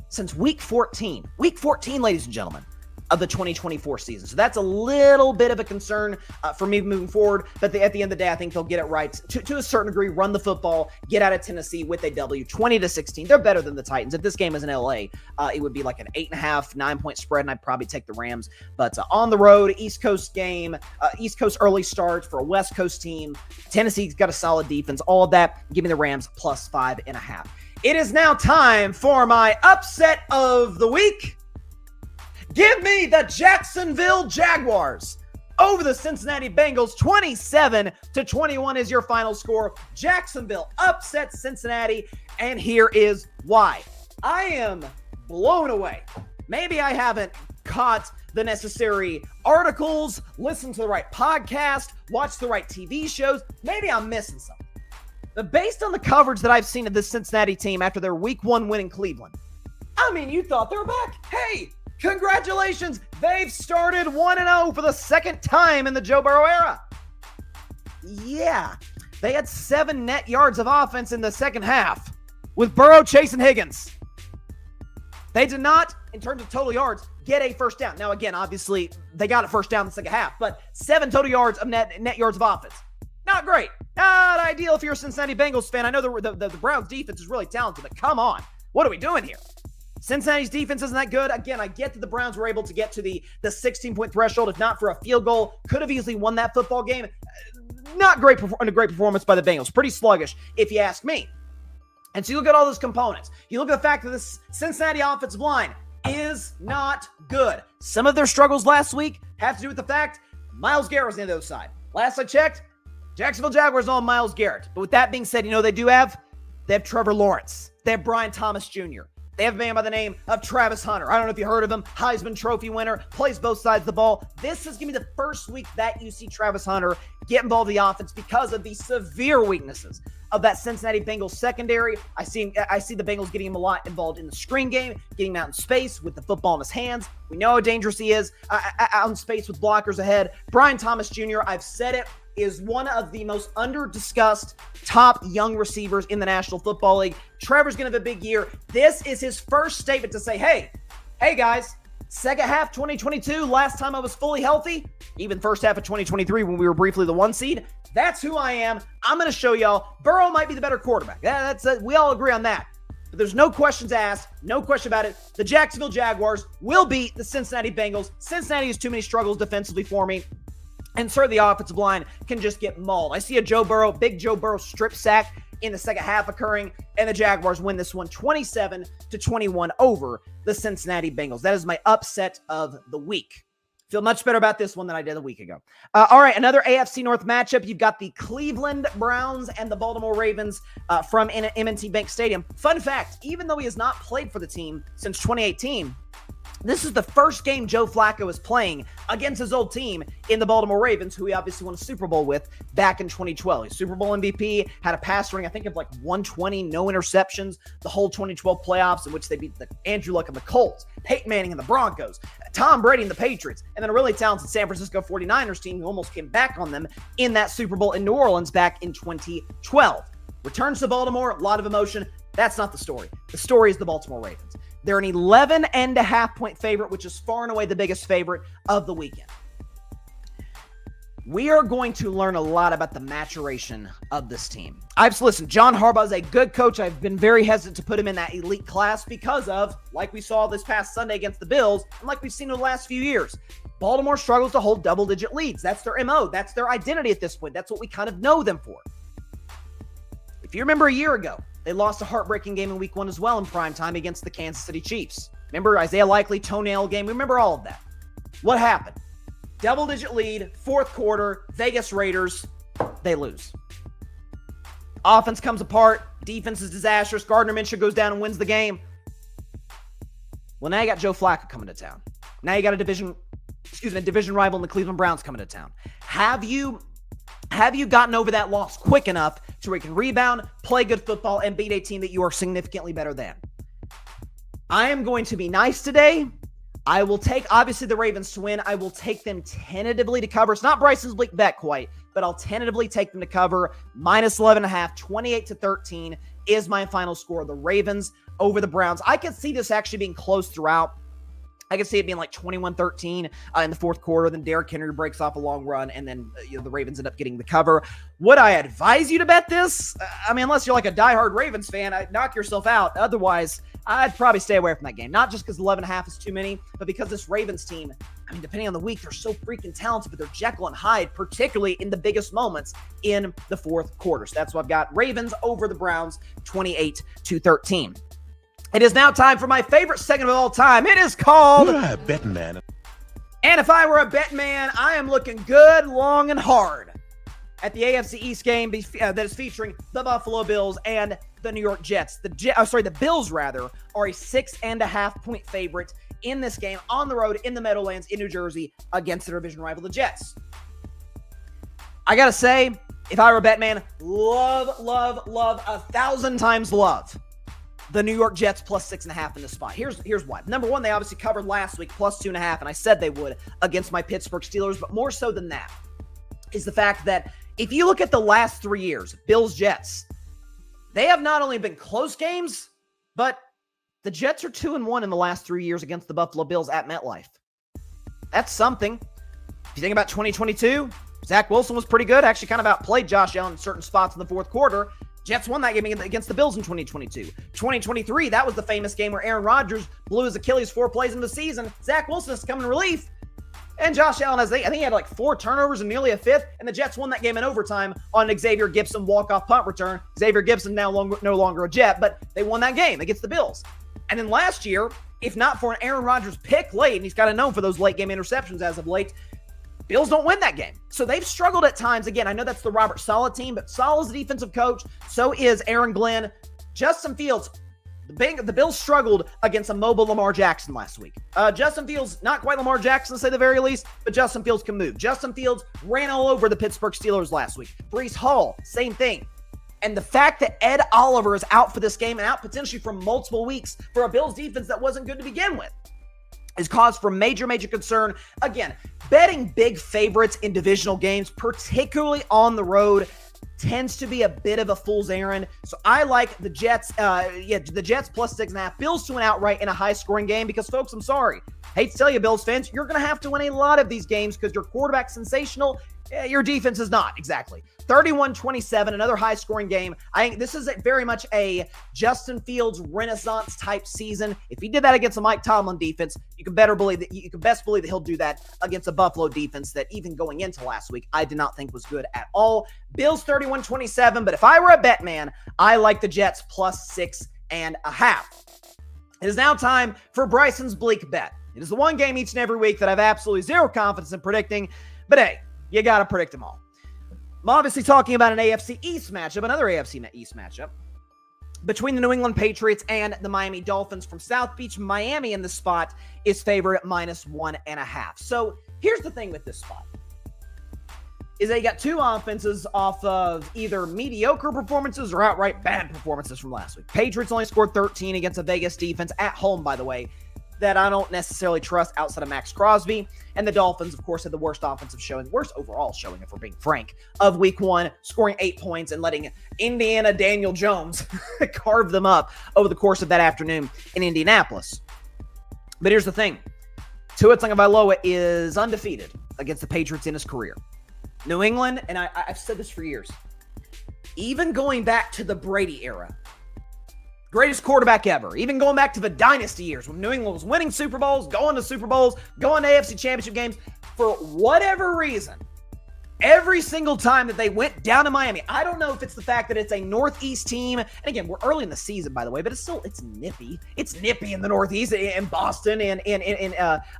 since week 14. Week 14, ladies and gentlemen, of the 2024 season. So that's a little bit of a concern for me moving forward. But at the end of the day, I think they'll get it right to a certain degree, run the football, get out of Tennessee with a W, 20-16. They're better than the Titans. If this game is in LA, it would be like an 8.5, 9-point spread, and I'd probably take the Rams. But on the road, East Coast game, East Coast early start for a West Coast team. Tennessee's got a solid defense. All of that, give me the Rams plus 5.5. It is now time for my upset of the week. Give me the Jacksonville Jaguars over the Cincinnati Bengals. 27-21 is your final score. Jacksonville upsets Cincinnati, and here is why. I am blown away. Maybe I haven't caught the necessary articles, listened to the right podcast, watched the right TV shows. Maybe I'm missing something. But based on the coverage that I've seen of this Cincinnati team after their Week 1 win in Cleveland, I mean, you thought they were back. Hey, congratulations. They've started 1-0 for the second time in the Joe Burrow era. Yeah, they had 7 net yards of offense in the second half with Burrow chasing Higgins. They did not, in terms of total yards, get a first down. Now, again, obviously, they got a first down in the second half, but 7 total yards of net yards of offense. Not great. Not ideal if you're a Cincinnati Bengals fan. I know the Browns defense is really talented, but come on. What are we doing here? Cincinnati's defense isn't that good. Again, I get that the Browns were able to get to the 16-point threshold, if not for a field goal. Could have easily won that football game. Not great, a great performance by the Bengals. Pretty sluggish, if you ask me. And so you look at all those components. You look at the fact that this Cincinnati offensive line is not good. Some of their struggles last week have to do with the fact Myles Garrett was on the other side. Last I checked, Jacksonville Jaguars on Myles Garrett. But with that being said, you know they have Trevor Lawrence. They have Brian Thomas Jr. They have a man by the name of Travis Hunter. I don't know if you heard of him. Heisman Trophy winner, plays both sides of the ball. This is going to be the first week that you see Travis Hunter get involved in the offense because of the severe weaknesses of that Cincinnati Bengals secondary. I see the Bengals getting him a lot involved in the screen game, getting him out in space with the football in his hands. We know how dangerous he is out in space with blockers ahead. Brian Thomas Jr., I've said it, is one of the most under-discussed top young receivers in the National Football League. Trevor's going to have a big year. This is his first statement to say, hey guys, second half 2022, last time I was fully healthy, even first half of 2023 when we were briefly the 1 seed, that's who I am. I'm going to show y'all. Burrow might be the better quarterback. We all agree on that. But there's no questions asked, no question about it. The Jacksonville Jaguars will beat the Cincinnati Bengals. Cincinnati has too many struggles defensively for me. And certainly the offensive line can just get mauled. I see a big Joe Burrow strip sack in the second half occurring, and the Jaguars win this one 27-21 over the Cincinnati Bengals. That is my upset of the week. Feel much better about this one than I did a week ago. All right, another AFC North matchup. You've got the Cleveland Browns and the Baltimore Ravens from M&T Bank Stadium. Fun fact, even though he has not played for the team since 2018, this is the first game Joe Flacco is playing against his old team in the Baltimore Ravens, who he obviously won a Super Bowl with back in 2012. He's Super Bowl MVP, had a pass ring, I think, of like 120, no interceptions, the whole 2012 playoffs in which they beat Andrew Luck and the Colts, Peyton Manning and the Broncos, Tom Brady and the Patriots, and then a really talented San Francisco 49ers team who almost came back on them in that Super Bowl in New Orleans back in 2012. Returns to Baltimore, a lot of emotion. That's not the story. The story is the Baltimore Ravens. They're an 11.5-point favorite, which is far and away the biggest favorite of the weekend. We are going to learn a lot about the maturation of this team. Listen, John Harbaugh is a good coach. I've been very hesitant to put him in that elite class because of, like we saw this past Sunday against the Bills, and like we've seen in the last few years, Baltimore struggles to hold double-digit leads. That's their MO. That's their identity at this point. That's what we kind of know them for. If you remember a year ago, they lost a heartbreaking game in week 1 as well in primetime against the Kansas City Chiefs. Remember Isaiah Likely toenail game? We remember all of that. What happened? Double-digit lead, fourth quarter, Vegas Raiders, they lose. Offense comes apart, defense is disastrous, Gardner Minshew goes down and wins the game. Well, now you got Joe Flacco coming to town. Now you got a division rival in the Cleveland Browns coming to town. Have you gotten over that loss quick enough to where you can rebound, play good football, and beat a team that you are significantly better than? I am going to be nice today. I will take, obviously, the Ravens to win. I will take them tentatively to cover. It's not Bryson's bleak bet quite, but I'll tentatively take them to cover. Minus 11.5, 28-13 is my final score. The Ravens over the Browns. I can see this actually being close throughout. I can see it being like 21-13 in the fourth quarter. Then Derrick Henry breaks off a long run, and then the Ravens end up getting the cover. Would I advise you to bet this? I mean, unless you're like a diehard Ravens fan, knock yourself out. Otherwise, I'd probably stay away from that game. Not just because 11.5 is too many, but because this Ravens team, I mean, depending on the week, they're so freaking talented, but they're Jekyll and Hyde, particularly in the biggest moments in the fourth quarter. So that's what I've got. Ravens over the Browns, 28-13. It is now time for my favorite segment of all time. It is called Bettin' Man. And if I were a bet man, I am looking good, long, and hard at the AFC East game that is featuring the Buffalo Bills and the New York Jets. The Bills, rather, are a 6.5-point favorite in this game on the road in the Meadowlands in New Jersey against their division rival, the Jets. I gotta say, if I were a bet man, love, 1,000 times love the New York Jets plus 6.5 in this spot. Here's why. Number one, they obviously covered last week plus 2.5, and I said they would against my Pittsburgh Steelers, but more so than that is the fact that if you look at the last 3 years, Bills-Jets, they have not only been close games, but the Jets are 2-1 in the last 3 years against the Buffalo Bills at MetLife. That's something. If you think about 2022, Zach Wilson was pretty good, actually kind of outplayed Josh Allen in certain spots in the fourth quarter. Jets won that game against the Bills in 2022. 2023, that was the famous game where Aaron Rodgers blew his Achilles 4 plays into the season. Zach Wilson has to come in relief. And Josh Allen I think he had like 4 turnovers and nearly a fifth, and the Jets won that game in overtime on an Xavier Gibson walk-off punt return. Xavier Gibson no longer a Jet, but they won that game against the Bills. And then last year, if not for an Aaron Rodgers pick late, and he's kind of known for those late-game interceptions as of late, Bills don't win that game. So they've struggled at times. Again, I know that's the Robert Saleh team, but Saleh's a defensive coach. So is Aaron Glenn. Justin Fields, the Bills struggled against a mobile Lamar Jackson last week. Justin Fields, not quite Lamar Jackson to say the very least, but Justin Fields can move. Justin Fields ran all over the Pittsburgh Steelers last week. Breece Hall, same thing. And the fact that Ed Oliver is out for this game and out potentially for multiple weeks for a Bills defense that wasn't good to begin with is cause for major concern. Again, betting big favorites in divisional games, particularly on the road, tends to be a bit of a fool's errand. So I like the Jets, the Jets plus 6.5. Bills to win outright in a high-scoring game because, folks, I'm sorry. Hate to tell you, Bills fans, you're going to have to win a lot of these games because your quarterback's sensational. Your defense is not, exactly. 31-27, another high-scoring game. I think this is very much a Justin Fields Renaissance type season. If he did that against a Mike Tomlin defense, you can best believe that he'll do that against a Buffalo defense that even going into last week, I did not think was good at all. Bills 31-27, but if I were a bet man, I like the Jets plus 6.5. It is now time for Bryson's Bleak Bet. It is the one game each and every week that I have absolutely zero confidence in predicting, but hey, you got to predict them all. I'm obviously talking about an AFC East matchup, another AFC East matchup between the New England Patriots and the Miami Dolphins from South Beach. Miami in this spot is favored at -1.5. So here's the thing with this spot is they got two offenses off of either mediocre performances or outright bad performances from last week. Patriots only scored 13 against a Vegas defense at home, by the way, that I don't necessarily trust outside of Max Crosby. And the Dolphins, of course, had the worst offensive showing, worst overall showing, if we're being frank, of week 1, scoring 8 points and letting Indiana Daniel Jones carve them up over the course of that afternoon in Indianapolis. But here's the thing. Tua Tagovailoa is undefeated against the Patriots in his career. New England, and I've said this for years, even going back to the Brady era, greatest quarterback ever. Even going back to the dynasty years when New England was winning Super Bowls, going to Super Bowls, going to AFC Championship games. For whatever reason, every single time that they went down to Miami, I don't know if it's the fact that it's a Northeast team. And again, we're early in the season, by the way, but it's nippy. It's nippy in the Northeast, in Boston, in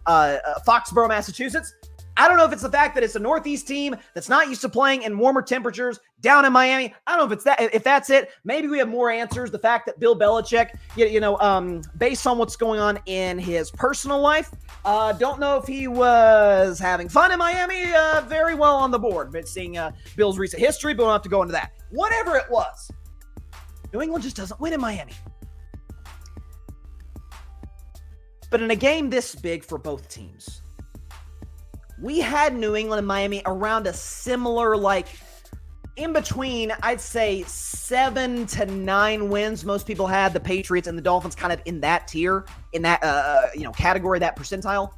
Foxborough, Massachusetts. I don't know if it's the fact that it's a Northeast team that's not used to playing in warmer temperatures down in Miami. I don't know if that's it. Maybe we have more answers. The fact that Bill Belichick, based on what's going on in his personal life, don't know if he was having fun in Miami. Very well on the board, but seeing Bill's recent history, but we don't have to go into that. Whatever it was, New England just doesn't win in Miami. But in a game this big for both teams, we had New England and Miami around a similar, in between, I'd say 7 to 9 wins. Most people had the Patriots and the Dolphins kind of in that tier, in that, category, that percentile.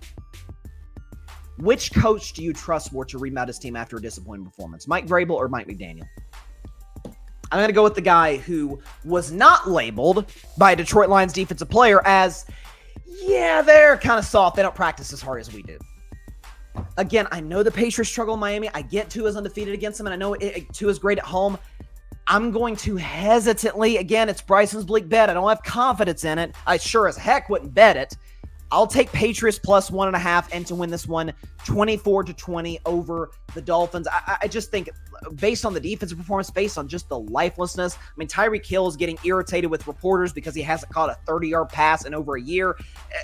Which coach do you trust more to remount his team after a disappointing performance? Mike Vrabel or Mike McDaniel? I'm going to go with the guy who was not labeled by a Detroit Lions defensive player as, they're kind of soft. They don't practice as hard as we do. Again, I know the Patriots struggle in Miami. I get Tua's undefeated against them, and I know Tua's great at home. I'm going to hesitantly, again, it's Bryson's Bleak Bet. I don't have confidence in it. I sure as heck wouldn't bet it. I'll take Patriots plus 1.5 and to win this one 24-20 over the Dolphins. I just think based on the defensive performance, based on just the lifelessness, Tyreek Hill is getting irritated with reporters because he hasn't caught a 30-yard pass in over a year.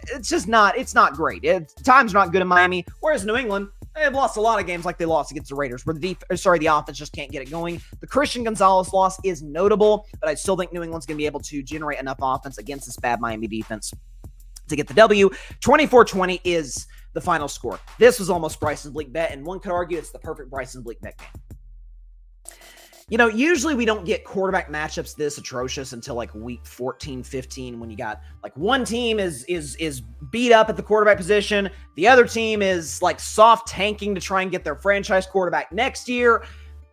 It's not great. Time's not good in Miami, whereas New England, they've lost a lot of games like they lost against the Raiders, where the offense just can't get it going. The Christian Gonzalez loss is notable, but I still think New England's going to be able to generate enough offense against this bad Miami defense to get the W. 24-20 is the final score. This was almost Bryson's Bleak Bet, and one could argue it's the perfect Bryson's Bleak Bet game. Usually we don't get quarterback matchups this atrocious until week 14, 15, when you got one team is beat up at the quarterback position. The other team is soft tanking to try and get their franchise quarterback next year.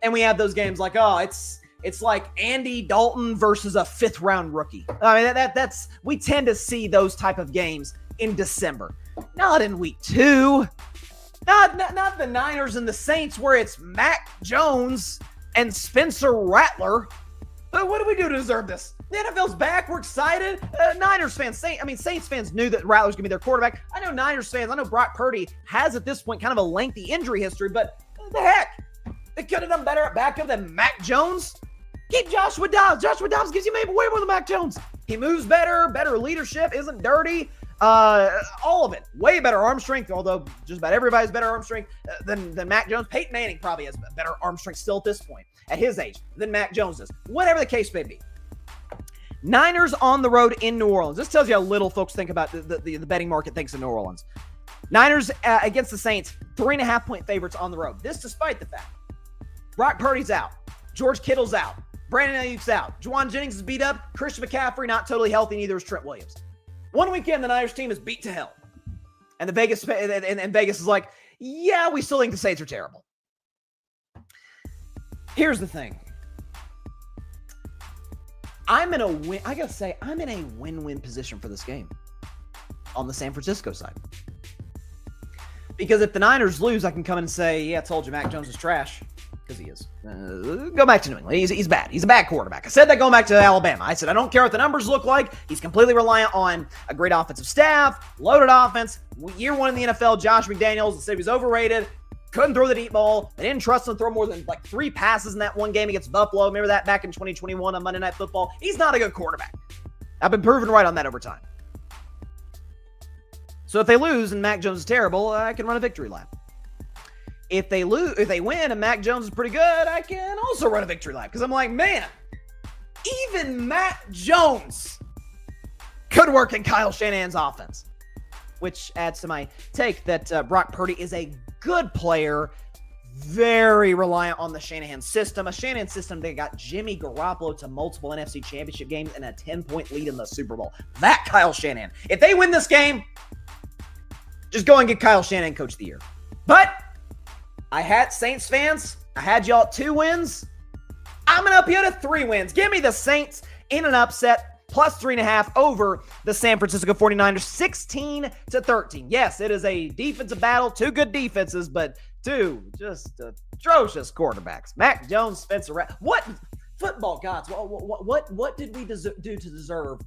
And we have those games it's It's like Andy Dalton versus a 5th-round rookie. I mean, that's we tend to see those type of games in December. Not in week 2. Not the Niners and the Saints where it's Mac Jones and Spencer Rattler. What do we do to deserve this? The NFL's back. We're excited. Niners fans, Saints fans knew that Rattler's going to be their quarterback. I know Niners fans, I know Brock Purdy has at this point kind of a lengthy injury history, but the heck? They could have done better at backup than Mac Jones. Keep Joshua Dobbs. Joshua Dobbs gives you maybe way more than Mac Jones. He moves better leadership, isn't dirty. All of it. Way better arm strength, although just about everybody's better arm strength than Mac Jones. Peyton Manning probably has better arm strength still at this point, at his age, than Mac Jones does. Whatever the case may be. Niners on the road in New Orleans. This tells you how little folks think about the betting market thinks in New Orleans. Niners against the Saints, 3.5-point favorites on the road. This despite the fact Brock Purdy's out. George Kittle's out. Brandon Ayuk's out. Juwan Jennings is beat up. Christian McCaffrey not totally healthy. Neither is Trent Williams. One weekend, the Niners team is beat to hell. And Vegas is like, yeah, we still think the Saints are terrible. Here's the thing. I'm in a win-win position for this game on the San Francisco side. Because if the Niners lose, I can come in and say, yeah, I told you Mac Jones is trash. Because he is. Go back to New England. He's bad. He's a bad quarterback. I said that going back to Alabama. I said, I don't care what the numbers look like. He's completely reliant on a great offensive staff, loaded offense. Year 1 in the NFL, Josh McDaniels said he was overrated. Couldn't throw the deep ball. They didn't trust him to throw more than like 3 passes in that one game against Buffalo. Remember that back in 2021 on Monday Night Football? He's not a good quarterback. I've been proven right on that over time. So if they lose and Mac Jones is terrible, I can run a victory lap. If they win and Mac Jones is pretty good, I can also run a victory lap. Because I'm like, man, even Mac Jones could work in Kyle Shanahan's offense. Which adds to my take that Brock Purdy is a good player, very reliant on the Shanahan system. A Shanahan system that got Jimmy Garoppolo to multiple NFC championship games and a 10-point lead in the Super Bowl. That Kyle Shanahan. If they win this game, just go and get Kyle Shanahan Coach of the Year. But I had Saints fans. I had y'all at 2 wins. I'm going to up you to 3 wins. Give me the Saints in an upset, plus 3.5 over the San Francisco 49ers, 16-13. Yes, it is a defensive battle. 2 good defenses, but 2 just atrocious quarterbacks. Mac Jones, Spencer Rattler. What football gods? What did we do to deserve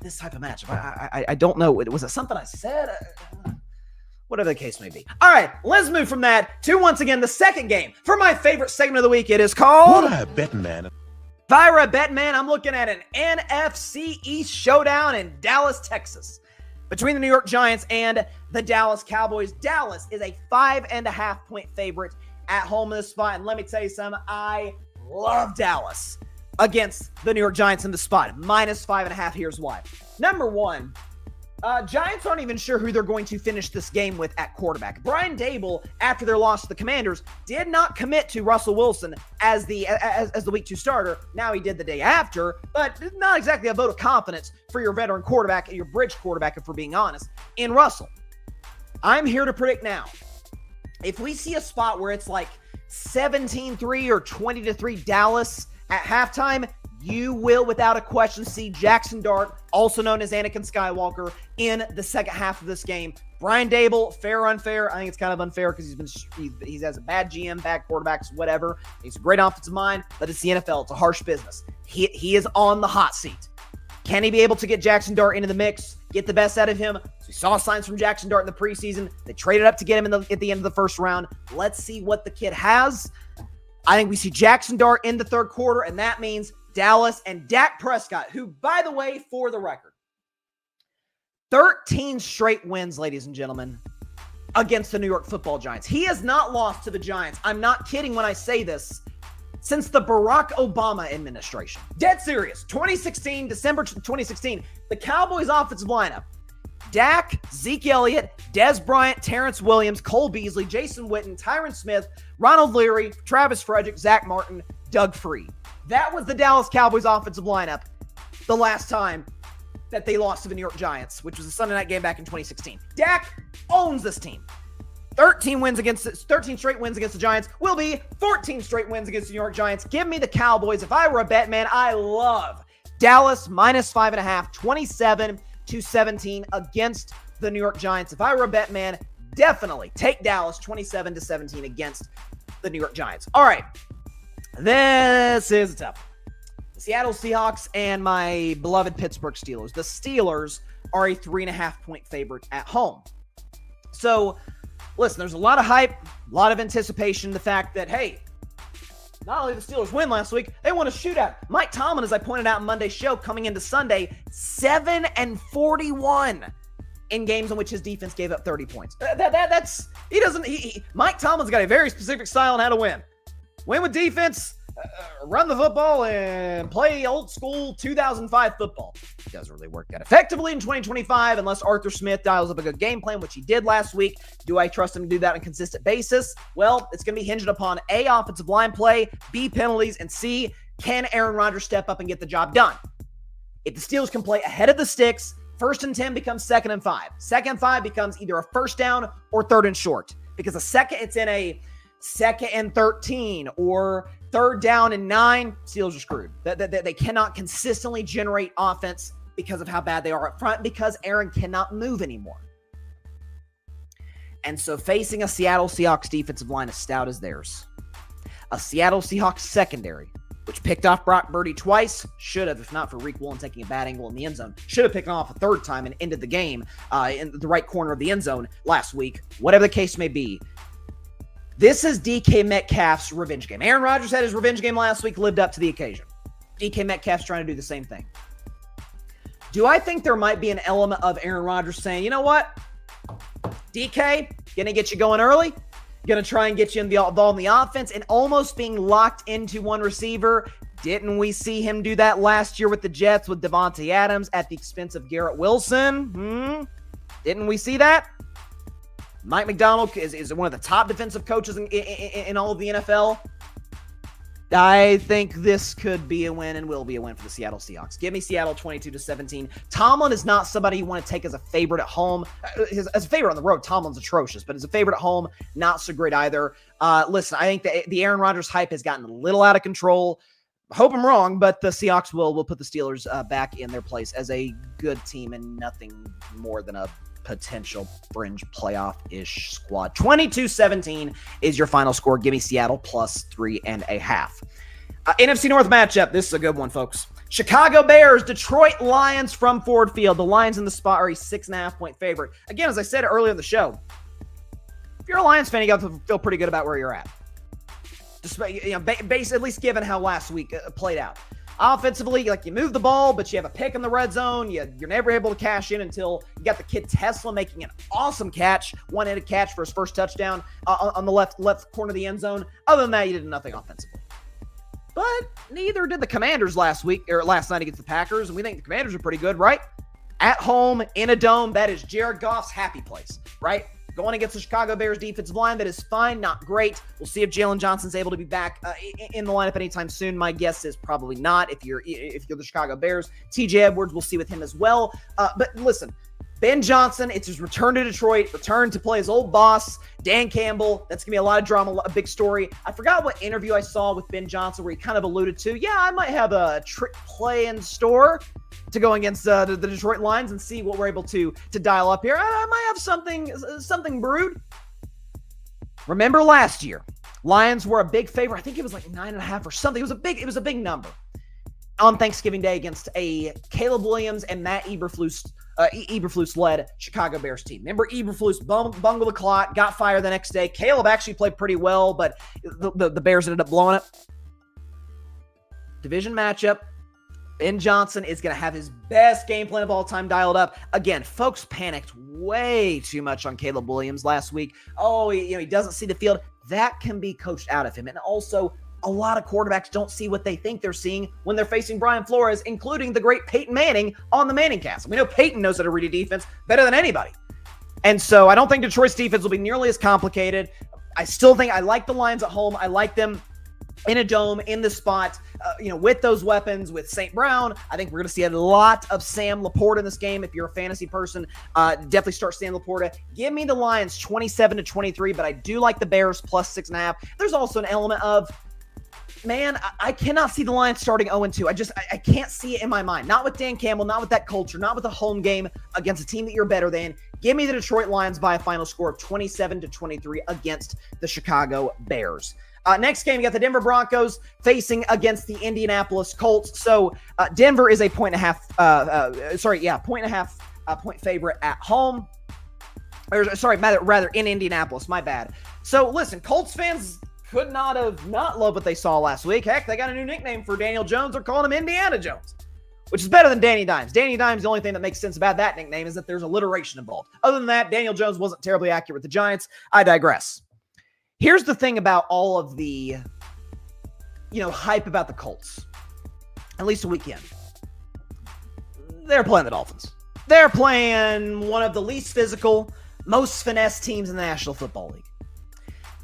this type of matchup? I don't know. Was it something I said? Whatever the case may be. All right, let's move from that to, once again, the second game. For my favorite segment of the week, it is called... Bettin Man. Vira Bettin Man, I'm looking at an NFC East showdown in Dallas, Texas. Between the New York Giants and the Dallas Cowboys. Dallas is a 5.5-point favorite at home in this spot. And let me tell you something, I love Dallas against the New York Giants in the spot. Minus 5.5, here's why. Number one, Giants aren't even sure who they're going to finish this game with at quarterback. Brian Daboll, after their loss to the Commanders, did not commit to Russell Wilson as the Week 2 starter. Now he did the day after, but not exactly a vote of confidence for your veteran quarterback, your bridge quarterback, if we're being honest, in Russell. I'm here to predict now. If we see a spot where it's like 17-3 or 20-3 Dallas at halftime, you will, without a question, see Jackson Dart, also known as Anakin Skywalker, in the second half of this game. Brian Daboll, fair or unfair? I think it's kind of unfair because he has a bad GM, bad quarterbacks, whatever. He's a great offensive mind, but it's the NFL. It's a harsh business. He is on the hot seat. Can he be able to get Jackson Dart into the mix, get the best out of him? So we saw signs from Jackson Dart in the preseason. They traded up to get him at the end of the first round. Let's see what the kid has. I think we see Jackson Dart in the third quarter, and that means Dallas and Dak Prescott, who, by the way, for the record, 13 straight wins, ladies and gentlemen, against the New York Football Giants. He has not lost to the Giants. I'm not kidding when I say this. Since the Barack Obama administration. Dead serious. 2016, December 2016, the Cowboys offensive lineup. Dak, Zeke Elliott, Dez Bryant, Terrence Williams, Cole Beasley, Jason Witten, Tyron Smith, Ronald Leary, Travis Frederick, Zach Martin, Doug Freed. That was the Dallas Cowboys offensive lineup the last time that they lost to the New York Giants, which was a Sunday night game back in 2016. Dak owns this team. 13 straight wins against the Giants will be 14 straight wins against the New York Giants. Give me the Cowboys. If I were a bet man, I love Dallas -5.5, 27-17 against the New York Giants. If I were a bet man, definitely take Dallas 27-17 against the New York Giants. All right. This is tough. The Seattle Seahawks and my beloved Pittsburgh Steelers. The Steelers are a 3.5-point favorite at home. So, listen, there's a lot of hype, a lot of anticipation. The fact that, hey, not only did the Steelers win last week, they won a shootout. Mike Tomlin, as I pointed out in Monday's show, coming into Sunday, 7-41 in games in which his defense gave up 30 points. Mike Tomlin's got a very specific style on how to win. Win with defense, run the football, and play old school 2005 football. It doesn't really work that effectively in 2025 unless Arthur Smith dials up a good game plan, which he did last week. Do I trust him to do that on a consistent basis? Well, it's going to be hinged upon A, offensive line play, B, penalties, and C, can Aaron Rodgers step up and get the job done? If the Steelers can play ahead of the sticks, 1st and 10 becomes 2nd and 5. 2nd and 5 becomes either a first down or 3rd and short. Because it's in a 2nd and 13 or 3rd down and 9, Steelers are screwed. They cannot consistently generate offense because of how bad they are up front, because Aaron cannot move anymore. And so facing a Seattle Seahawks defensive line as stout as theirs, a Seattle Seahawks secondary, which picked off Brock Purdy twice, should have, if not for Reek Woolen taking a bad angle in the end zone, should have picked him off a 3rd time and ended the game in the right corner of the end zone last week. Whatever the case may be, this is DK Metcalf's revenge game. Aaron Rodgers had his revenge game last week, lived up to the occasion. DK Metcalf's trying to do the same thing. Do I think there might be an element of Aaron Rodgers saying, you know what, DK, gonna get you going early, gonna try and get you in the ball in the offense, and almost being locked into one receiver? Didn't we see him do that last year with the Jets with Devontae Adams at the expense of Garrett Wilson? Didn't we see that? Mike McDonald is one of the top defensive coaches in all of the NFL. I think this could be a win and will be a win for the Seattle Seahawks. Give me Seattle 22-17. Tomlin is not somebody you want to take as a favorite at home. As a favorite on the road, Tomlin's atrocious, but as a favorite at home, not so great either. Listen, I think the Aaron Rodgers hype has gotten a little out of control. Hope I'm wrong, but the Seahawks will put the Steelers back in their place as a good team and nothing more than a potential fringe playoff-ish squad. 22-17 is your final score. Give me Seattle +3.5. NFC North matchup. This is a good one, folks. Chicago Bears, Detroit Lions from Ford Field. The Lions in the spot are a 6.5-point favorite. Again, as I said earlier in the show, if you're a Lions fan, you got to feel pretty good about where you're at. Just, at least given how last week played out. Offensively, like, you move the ball, but you have a pick in the red zone. You're never able to cash in until you got the kid Tesla making an awesome catch, one-handed catch for his first touchdown on the left corner of the end zone. Other than that, you did nothing offensively. But neither did the Commanders last night against the Packers, and we think the Commanders are pretty good, right? At home, in a dome, that is Jared Goff's happy place, right? Going against the Chicago Bears defensive line, that is fine, not great. We'll see if Jalen Johnson's able to be back in the lineup anytime soon. My guess is probably not if you're the Chicago Bears. TJ Edwards, we'll see with him as well. But listen, Ben Johnson, it's his return to Detroit, return to play his old boss, Dan Campbell. That's going to be a lot of drama, a big story. I forgot what interview I saw with Ben Johnson where he kind of alluded to, yeah, I might have a trick play in store to go against the Detroit Lions and see what we're able to dial up here. I might have something brewed. Remember last year, Lions were a big favorite. I think it was like 9.5 or something. It was a big number on Thanksgiving Day against a Caleb Williams and Matt Eberflus-led Chicago Bears team. Remember, Eberflus bungled the clock, got fired the next day. Caleb actually played pretty well, but the Bears ended up blowing it. Division matchup. Ben Johnson is going to have his best game plan of all time dialed up. Again, folks panicked way too much on Caleb Williams last week. Oh, he doesn't see the field. That can be coached out of him. And also, a lot of quarterbacks don't see what they think they're seeing when they're facing Brian Flores, including the great Peyton Manning on the Manning cast. We know Peyton knows how to read a defense better than anybody. And so I don't think Detroit's defense will be nearly as complicated. I still think I like the Lions at home. I like them in a dome, in the spot, with those weapons, with St. Brown. I think we're going to see a lot of Sam Laporta in this game. If you're a fantasy person, definitely start Sam Laporta. Give me the Lions 27-23, but I do like the Bears plus 6.5. There's also an element of, man, I cannot see the Lions starting 0-2. I can't see it in my mind. Not with Dan Campbell, not with that culture, not with a home game against a team that you're better than. Give me the Detroit Lions by a final score of 27-23 against the Chicago Bears. Next game, you got the Denver Broncos facing against the Indianapolis Colts. So Denver is a point favorite at home. Rather in Indianapolis. My bad. So listen, Colts fans could not have not loved what they saw last week. Heck, they got a new nickname for Daniel Jones. They're calling him Indiana Jones, which is better than Danny Dimes. Danny Dimes, the only thing that makes sense about that nickname is that there's alliteration involved. Other than that, Daniel Jones wasn't terribly accurate with the Giants. I digress. Here's the thing about all of the, hype about the Colts, at least a weekend. They're playing the Dolphins. They're playing one of the least physical, most finesse teams in the National Football League.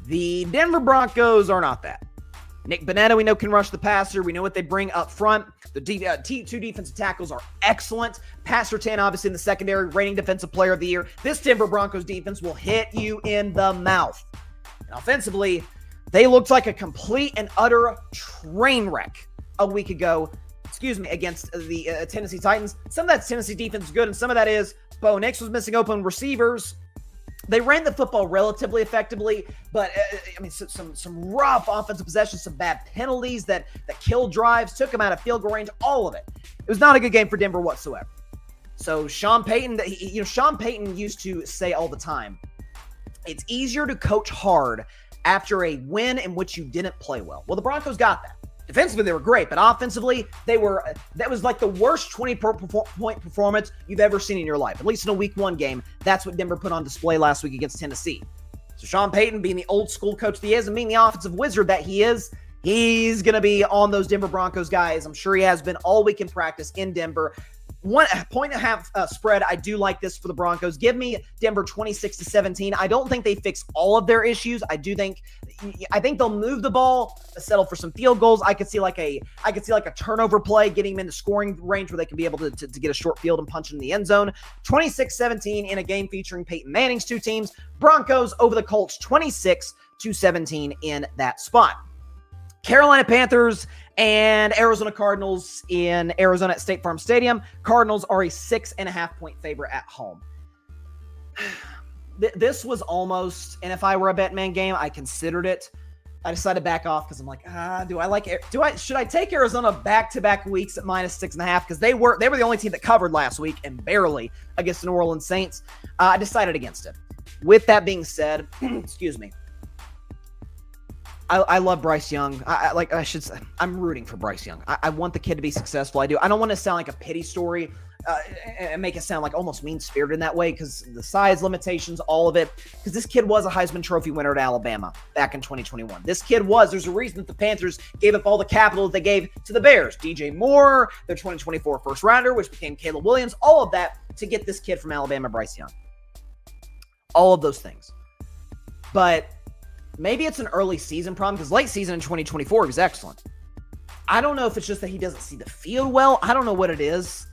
The Denver Broncos are not that. Nick Bonetta, we know, can rush the passer. We know what they bring up front. The two defensive tackles are excellent. Pat Surtain, obviously, in the secondary, reigning Defensive Player of the Year. This Denver Broncos defense will hit you in the mouth. And offensively, they looked like a complete and utter train wreck a week ago, against the Tennessee Titans. Some of that Tennessee defense is good, and some of that is Bo Nix was missing open receivers. They ran the football relatively effectively, but some rough offensive possessions, some bad penalties that killed drives, took them out of field goal range, all of it. It was not a good game for Denver whatsoever. So Sean Payton used to say all the time, it's easier to coach hard after a win in which you didn't play well. Well, the Broncos got that. Defensively, they were great, but offensively, that was like the worst 20-point performance you've ever seen in your life. At least in a week 1 game, that's what Denver put on display last week against Tennessee. So Sean Payton, being the old school coach that he is and being the offensive wizard that he is, he's going to be on those Denver Broncos guys. I'm sure he has been all week in practice in Denver. 1.5 spread. I do like this for the Broncos. Give me Denver 26-17. I don't think they fix all of their issues. I think they'll move the ball, settle for some field goals. I could see like a turnover play, getting them into scoring range where they can be able to get a short field and punch in the end zone. 26-17 in a game featuring Peyton Manning's two teams. Broncos over the Colts 26-17 in that spot. Carolina Panthers and Arizona Cardinals in Arizona at State Farm Stadium. Cardinals are a 6.5 point favorite at home. This was almost, and if I were a Betman game, I considered it. I decided to back off because I'm like, should I take Arizona back-to-back weeks at -6.5? Because they were the only team that covered last week and barely against the New Orleans Saints. I decided against it. With that being said, excuse me. I love Bryce Young. I'm rooting for Bryce Young. I want the kid to be successful. I do. I don't want to sound like a pity story and make it sound like almost mean-spirited in that way because the size limitations, all of it. Because this kid was a Heisman Trophy winner at Alabama back in 2021. There's a reason that the Panthers gave up all the capital that they gave to the Bears. DJ Moore, their 2024 first rounder, which became Caleb Williams, all of that to get this kid from Alabama, Bryce Young. All of those things. But maybe it's an early season problem because late season in 2024 was excellent. I don't know if it's just that he doesn't see the field well. I don't know what it is.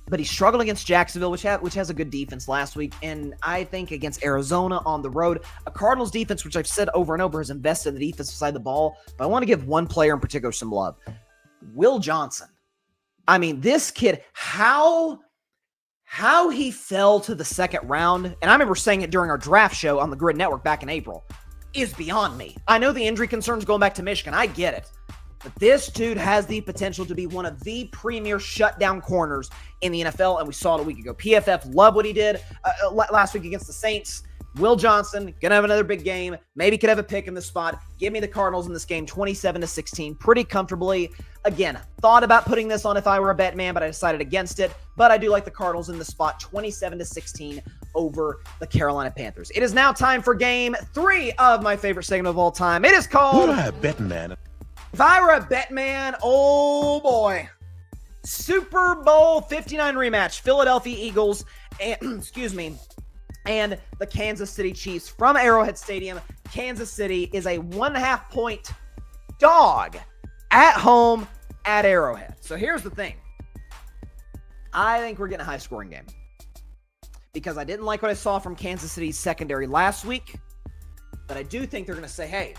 But he struggled against Jacksonville, which has a good defense last week. And I think against Arizona on the road, a Cardinals defense, which I've said over and over, has invested in the defensive side of the ball. But I want to give one player in particular some love. Will Johnson. I mean, this kid, how he fell to the second round, and I remember saying it during our draft show on the Grid Network back in April, is beyond me. I know the injury concerns going back to Michigan. I get it. But this dude has the potential to be one of the premier shutdown corners in the NFL, and we saw it a week ago. PFF loved what he did last week against the Saints. Will Johnson, going to have another big game. Maybe could have a pick in this spot. Give me the Cardinals in this game, 27-16, pretty comfortably. Again, thought about putting this on if I were a bet man, but I decided against it. But I do like the Cardinals in the spot, 27-16 over the Carolina Panthers. It is now time for game 3 of my favorite segment of all time. It is called... What a bet man. If I were a bet man, oh boy. Super Bowl 59 rematch. Philadelphia Eagles and, and the Kansas City Chiefs from Arrowhead Stadium. Kansas City is a 1.5 point dog at home at Arrowhead. So here's the thing. I think we're getting a high-scoring game because I didn't like what I saw from Kansas City's secondary last week, but I do think they're going to say, hey,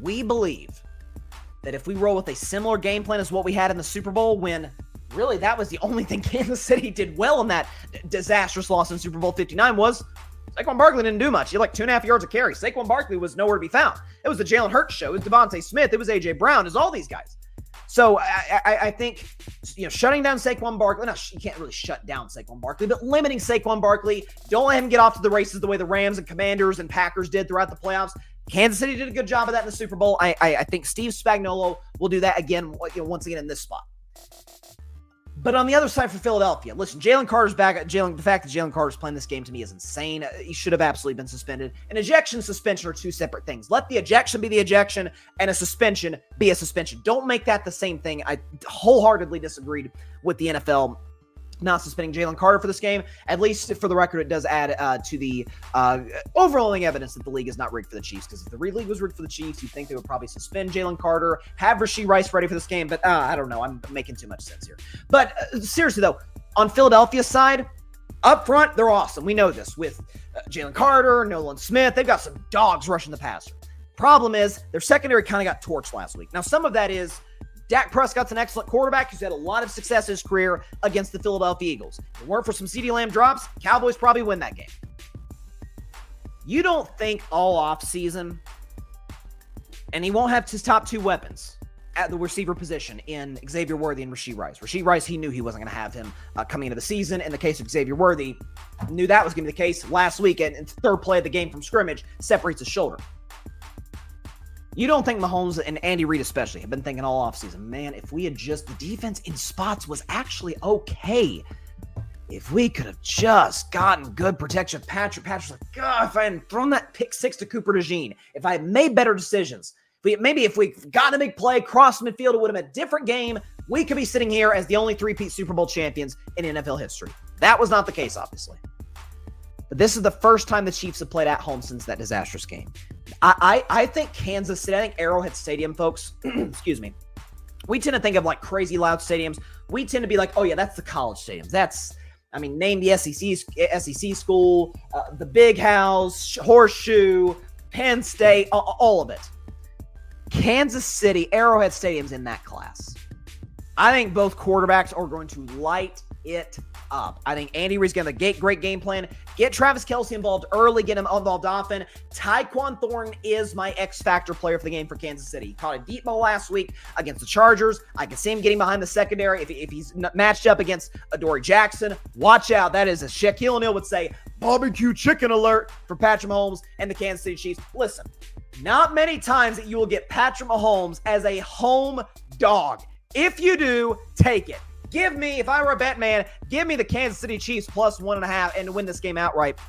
we believe that if we roll with a similar game plan as what we had in the Super Bowl when really that was the only thing Kansas City did well in that disastrous loss in Super Bowl 59 was Saquon Barkley didn't do much. He had like 2.5 yards a carry. Saquon Barkley was nowhere to be found. It was the Jalen Hurts show. It was Devontae Smith. It was A.J. Brown. It was all these guys. So I think, shutting down Saquon Barkley, no, you can't really shut down Saquon Barkley, but limiting Saquon Barkley, don't let him get off to the races the way the Rams and Commanders and Packers did throughout the playoffs. Kansas City did a good job of that in the Super Bowl. I think Steve Spagnuolo will do that again, once again in this spot. But on the other side for Philadelphia, listen, Jalen Carter's back. The fact that Jalen Carter's playing this game to me is insane. He should have absolutely been suspended. An ejection and suspension are two separate things. Let the ejection be the ejection and a suspension be a suspension. Don't make that the same thing. I wholeheartedly disagreed with the NFL not suspending Jalen Carter for this game. At least for the record, it does add to the overwhelming evidence that the league is not rigged for the Chiefs. Because if the league was rigged for the Chiefs, you'd think they would probably suspend Jalen Carter, have Rashee Rice ready for this game. But I don't know. I'm making too much sense here. But seriously, though, on Philadelphia's side, up front, they're awesome. We know this with Jalen Carter, Nolan Smith. They've got some dogs rushing the passer. Problem is, their secondary kind of got torched last week. Now, some of that is Dak Prescott's an excellent quarterback who's had a lot of success in his career against the Philadelphia Eagles. If it weren't for some CeeDee Lamb drops, Cowboys probably win that game. You don't think all offseason, and he won't have his top two weapons at the receiver position in Xavier Worthy and Rashee Rice. Rashee Rice, he knew he wasn't going to have him coming into the season. In the case of Xavier Worthy, knew that was going to be the case last week, and third play of the game from scrimmage separates his shoulder. You don't think Mahomes and Andy Reid especially have been thinking all offseason, man, if we had just, the defense in spots was actually okay. If we could have just gotten good protection of Patrick's like, God, if I hadn't thrown that pick six to Cooper DeJean, if I had made better decisions, if we got a big play, crossed midfield, it would have been a different game. We could be sitting here as the only three-peat Super Bowl champions in NFL history. That was not the case, obviously. But this is the first time the Chiefs have played at home since that disastrous game. I think Kansas City, I think Arrowhead Stadium, folks, excuse me, we tend to think of like crazy loud stadiums. We tend to be like, oh yeah, that's the college stadiums. Name the SEC school, the Big House, Horseshoe, Penn State, all of it. Kansas City, Arrowhead Stadium's in that class. I think both quarterbacks are going to light it up. I think Andy Reid's going to get great game plan. Get Travis Kelce involved early. Get him involved often. Tyquan Thornton is my X-factor player for the game for Kansas City. He caught a deep ball last week against the Chargers. I can see him getting behind the secondary. If he's matched up against Adoree Jackson, watch out. That is, as Shaquille O'Neal would say, barbecue chicken alert for Patrick Mahomes and the Kansas City Chiefs. Listen, not many times that you will get Patrick Mahomes as a home dog. If you do, take it. Give me, if I were a bet man, give me the Kansas City Chiefs plus 1.5 and to win this game outright.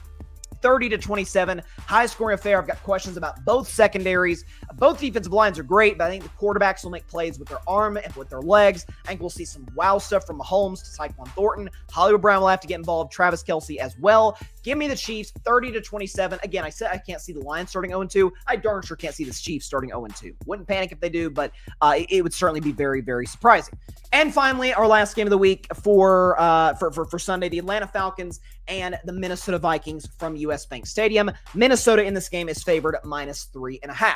30-27, high-scoring affair. I've got questions about both secondaries. Both defensive lines are great, but I think the quarterbacks will make plays with their arm and with their legs. I think we'll see some wow stuff from Mahomes to Tyquan Thornton. Hollywood Brown will have to get involved. Travis Kelce as well. Give me the Chiefs, 30-27. Again, I said I can't see the Lions starting 0-2. I darn sure can't see the Chiefs starting 0-2. Wouldn't panic if they do, but it would certainly be very, very surprising. And finally, our last game of the week for Sunday, the Atlanta Falcons and the Minnesota Vikings from US Bank Stadium. Minnesota in this game is favored at -3.5.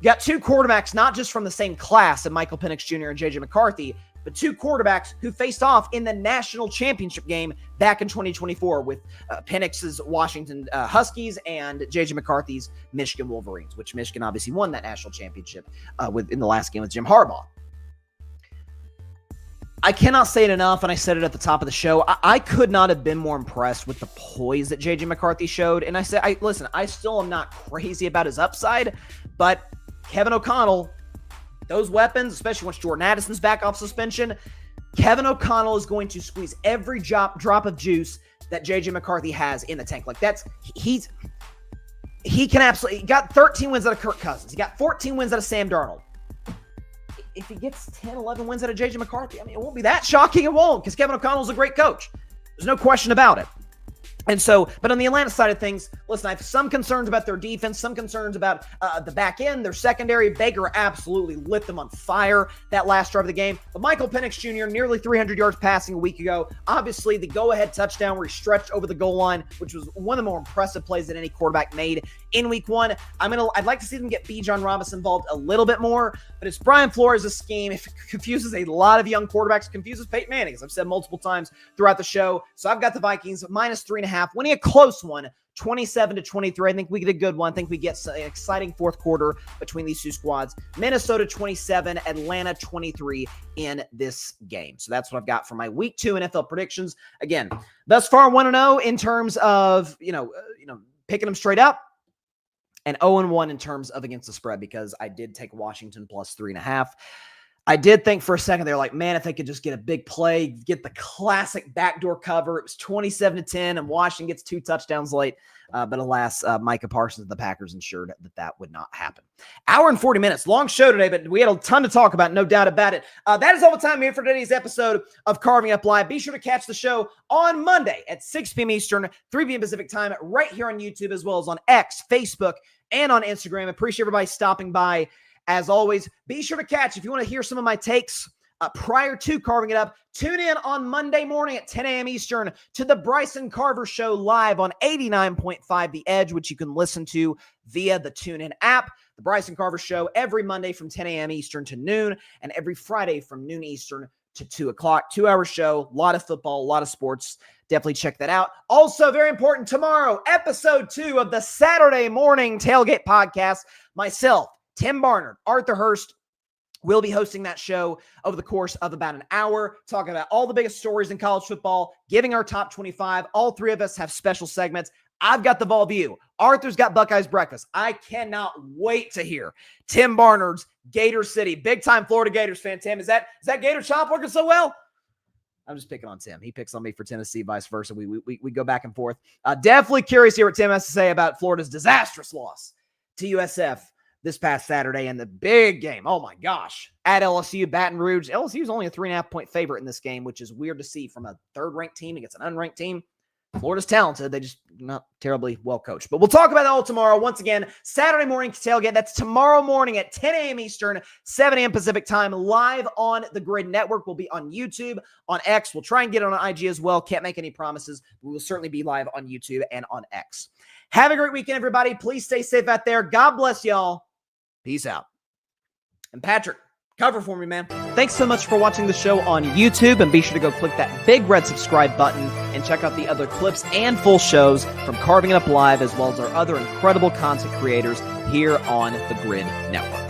You got two quarterbacks, not just from the same class of Michael Penix Jr. and J.J. McCarthy, but two quarterbacks who faced off in the national championship game back in 2024 with Penix's Washington Huskies and J.J. McCarthy's Michigan Wolverines, which Michigan obviously won that national championship in the last game with Jim Harbaugh. I cannot say it enough, and I said it at the top of the show. I could not have been more impressed with the poise that J.J. McCarthy showed. And I said, listen, I still am not crazy about his upside, but Kevin O'Connell, those weapons, especially once Jordan Addison's back off suspension, Kevin O'Connell is going to squeeze every drop of juice that J.J. McCarthy has in the tank. He can absolutely, he got 13 wins out of Kirk Cousins. He got 14 wins out of Sam Darnold. If he gets 10, 11 wins out of J.J. McCarthy, it won't be that shocking. It won't, because Kevin O'Connell's a great coach. There's no question about it. And so, but on the Atlanta side of things, listen, I have some concerns about their defense, some concerns about the back end, their secondary. Baker absolutely lit them on fire that last drive of the game. But Michael Penix Jr., nearly 300 yards passing a week ago. Obviously, the go-ahead touchdown where he stretched over the goal line, which was one of the more impressive plays that any quarterback made in week one. I'd like to see them get Bijan Robinson involved a little bit more, but it's Brian Flores' scheme. It confuses a lot of young quarterbacks, confuses Peyton Manning, as I've said multiple times throughout the show. So I've got the Vikings minus 3.5. Winning a close one, 27-23. I think we get a good one. I think we get an exciting fourth quarter between these two squads. Minnesota 27, Atlanta 23 in this game. So that's what I've got for my week 2 NFL predictions. Again, thus far 1-0 in terms of, picking them straight up, and 0-1 in terms of against the spread, because I did take Washington plus 3.5. I did think for a second, they're like, man, if they could just get a big play, get the classic backdoor cover. It was 27-10, and Washington gets 2 touchdowns late. But alas, Micah Parsons of the Packers ensured that would not happen. Hour and 40 minutes. Long show today, but we had a ton to talk about, no doubt about it. That is all the time here for today's episode of Carving Up Live. Be sure to catch the show on Monday at 6 p.m. Eastern, 3 p.m. Pacific time, right here on YouTube, as well as on X, Facebook, and on Instagram. Appreciate everybody stopping by. As always, be sure to catch, if you want to hear some of my takes prior to Carving It Up, tune in on Monday morning at 10 a.m. Eastern to the Bryson Carver Show live on 89.5 The Edge, which you can listen to via the TuneIn app. The Bryson Carver Show every Monday from 10 a.m. Eastern to noon, and every Friday from noon Eastern to 2 o'clock. 2-hour show, a lot of football, a lot of sports. Definitely check that out. Also, very important, tomorrow, episode 2 of the Saturday Morning Tailgate Podcast. Myself, Tim Barnard, Arthur Hurst will be hosting that show over the course of about an hour, talking about all the biggest stories in college football, giving our top 25. All 3 of us have special segments. I've got the Ball View. Arthur's got Buckeyes Breakfast. I cannot wait to hear Tim Barnard's Gator City. Big-time Florida Gators fan, Tim. Is that Gator Chop working so well? I'm just picking on Tim. He picks on me for Tennessee, vice versa. We go back and forth. Definitely curious to hear what Tim has to say about Florida's disastrous loss to USF this past Saturday in the big game. Oh my gosh. At LSU, Baton Rouge. LSU is only a 3.5-point favorite in this game, which is weird to see from a third-ranked team against an unranked team. Florida's talented. They just not terribly well coached. But we'll talk about that all tomorrow. Once again, Saturday morning tailgate. That's tomorrow morning at 10 a.m. Eastern, 7 a.m. Pacific time, live on the Grid Network. We'll be on YouTube, on X. We'll try and get it on IG as well. Can't make any promises. We will certainly be live on YouTube and on X. Have a great weekend, everybody. Please stay safe out there. God bless y'all. Peace out. And Patrick, cover for me, man. Thanks so much for watching the show on YouTube, and be sure to go click that big red subscribe button and check out the other clips and full shows from Carving It Up Live, as well as our other incredible content creators here on the Grid Network.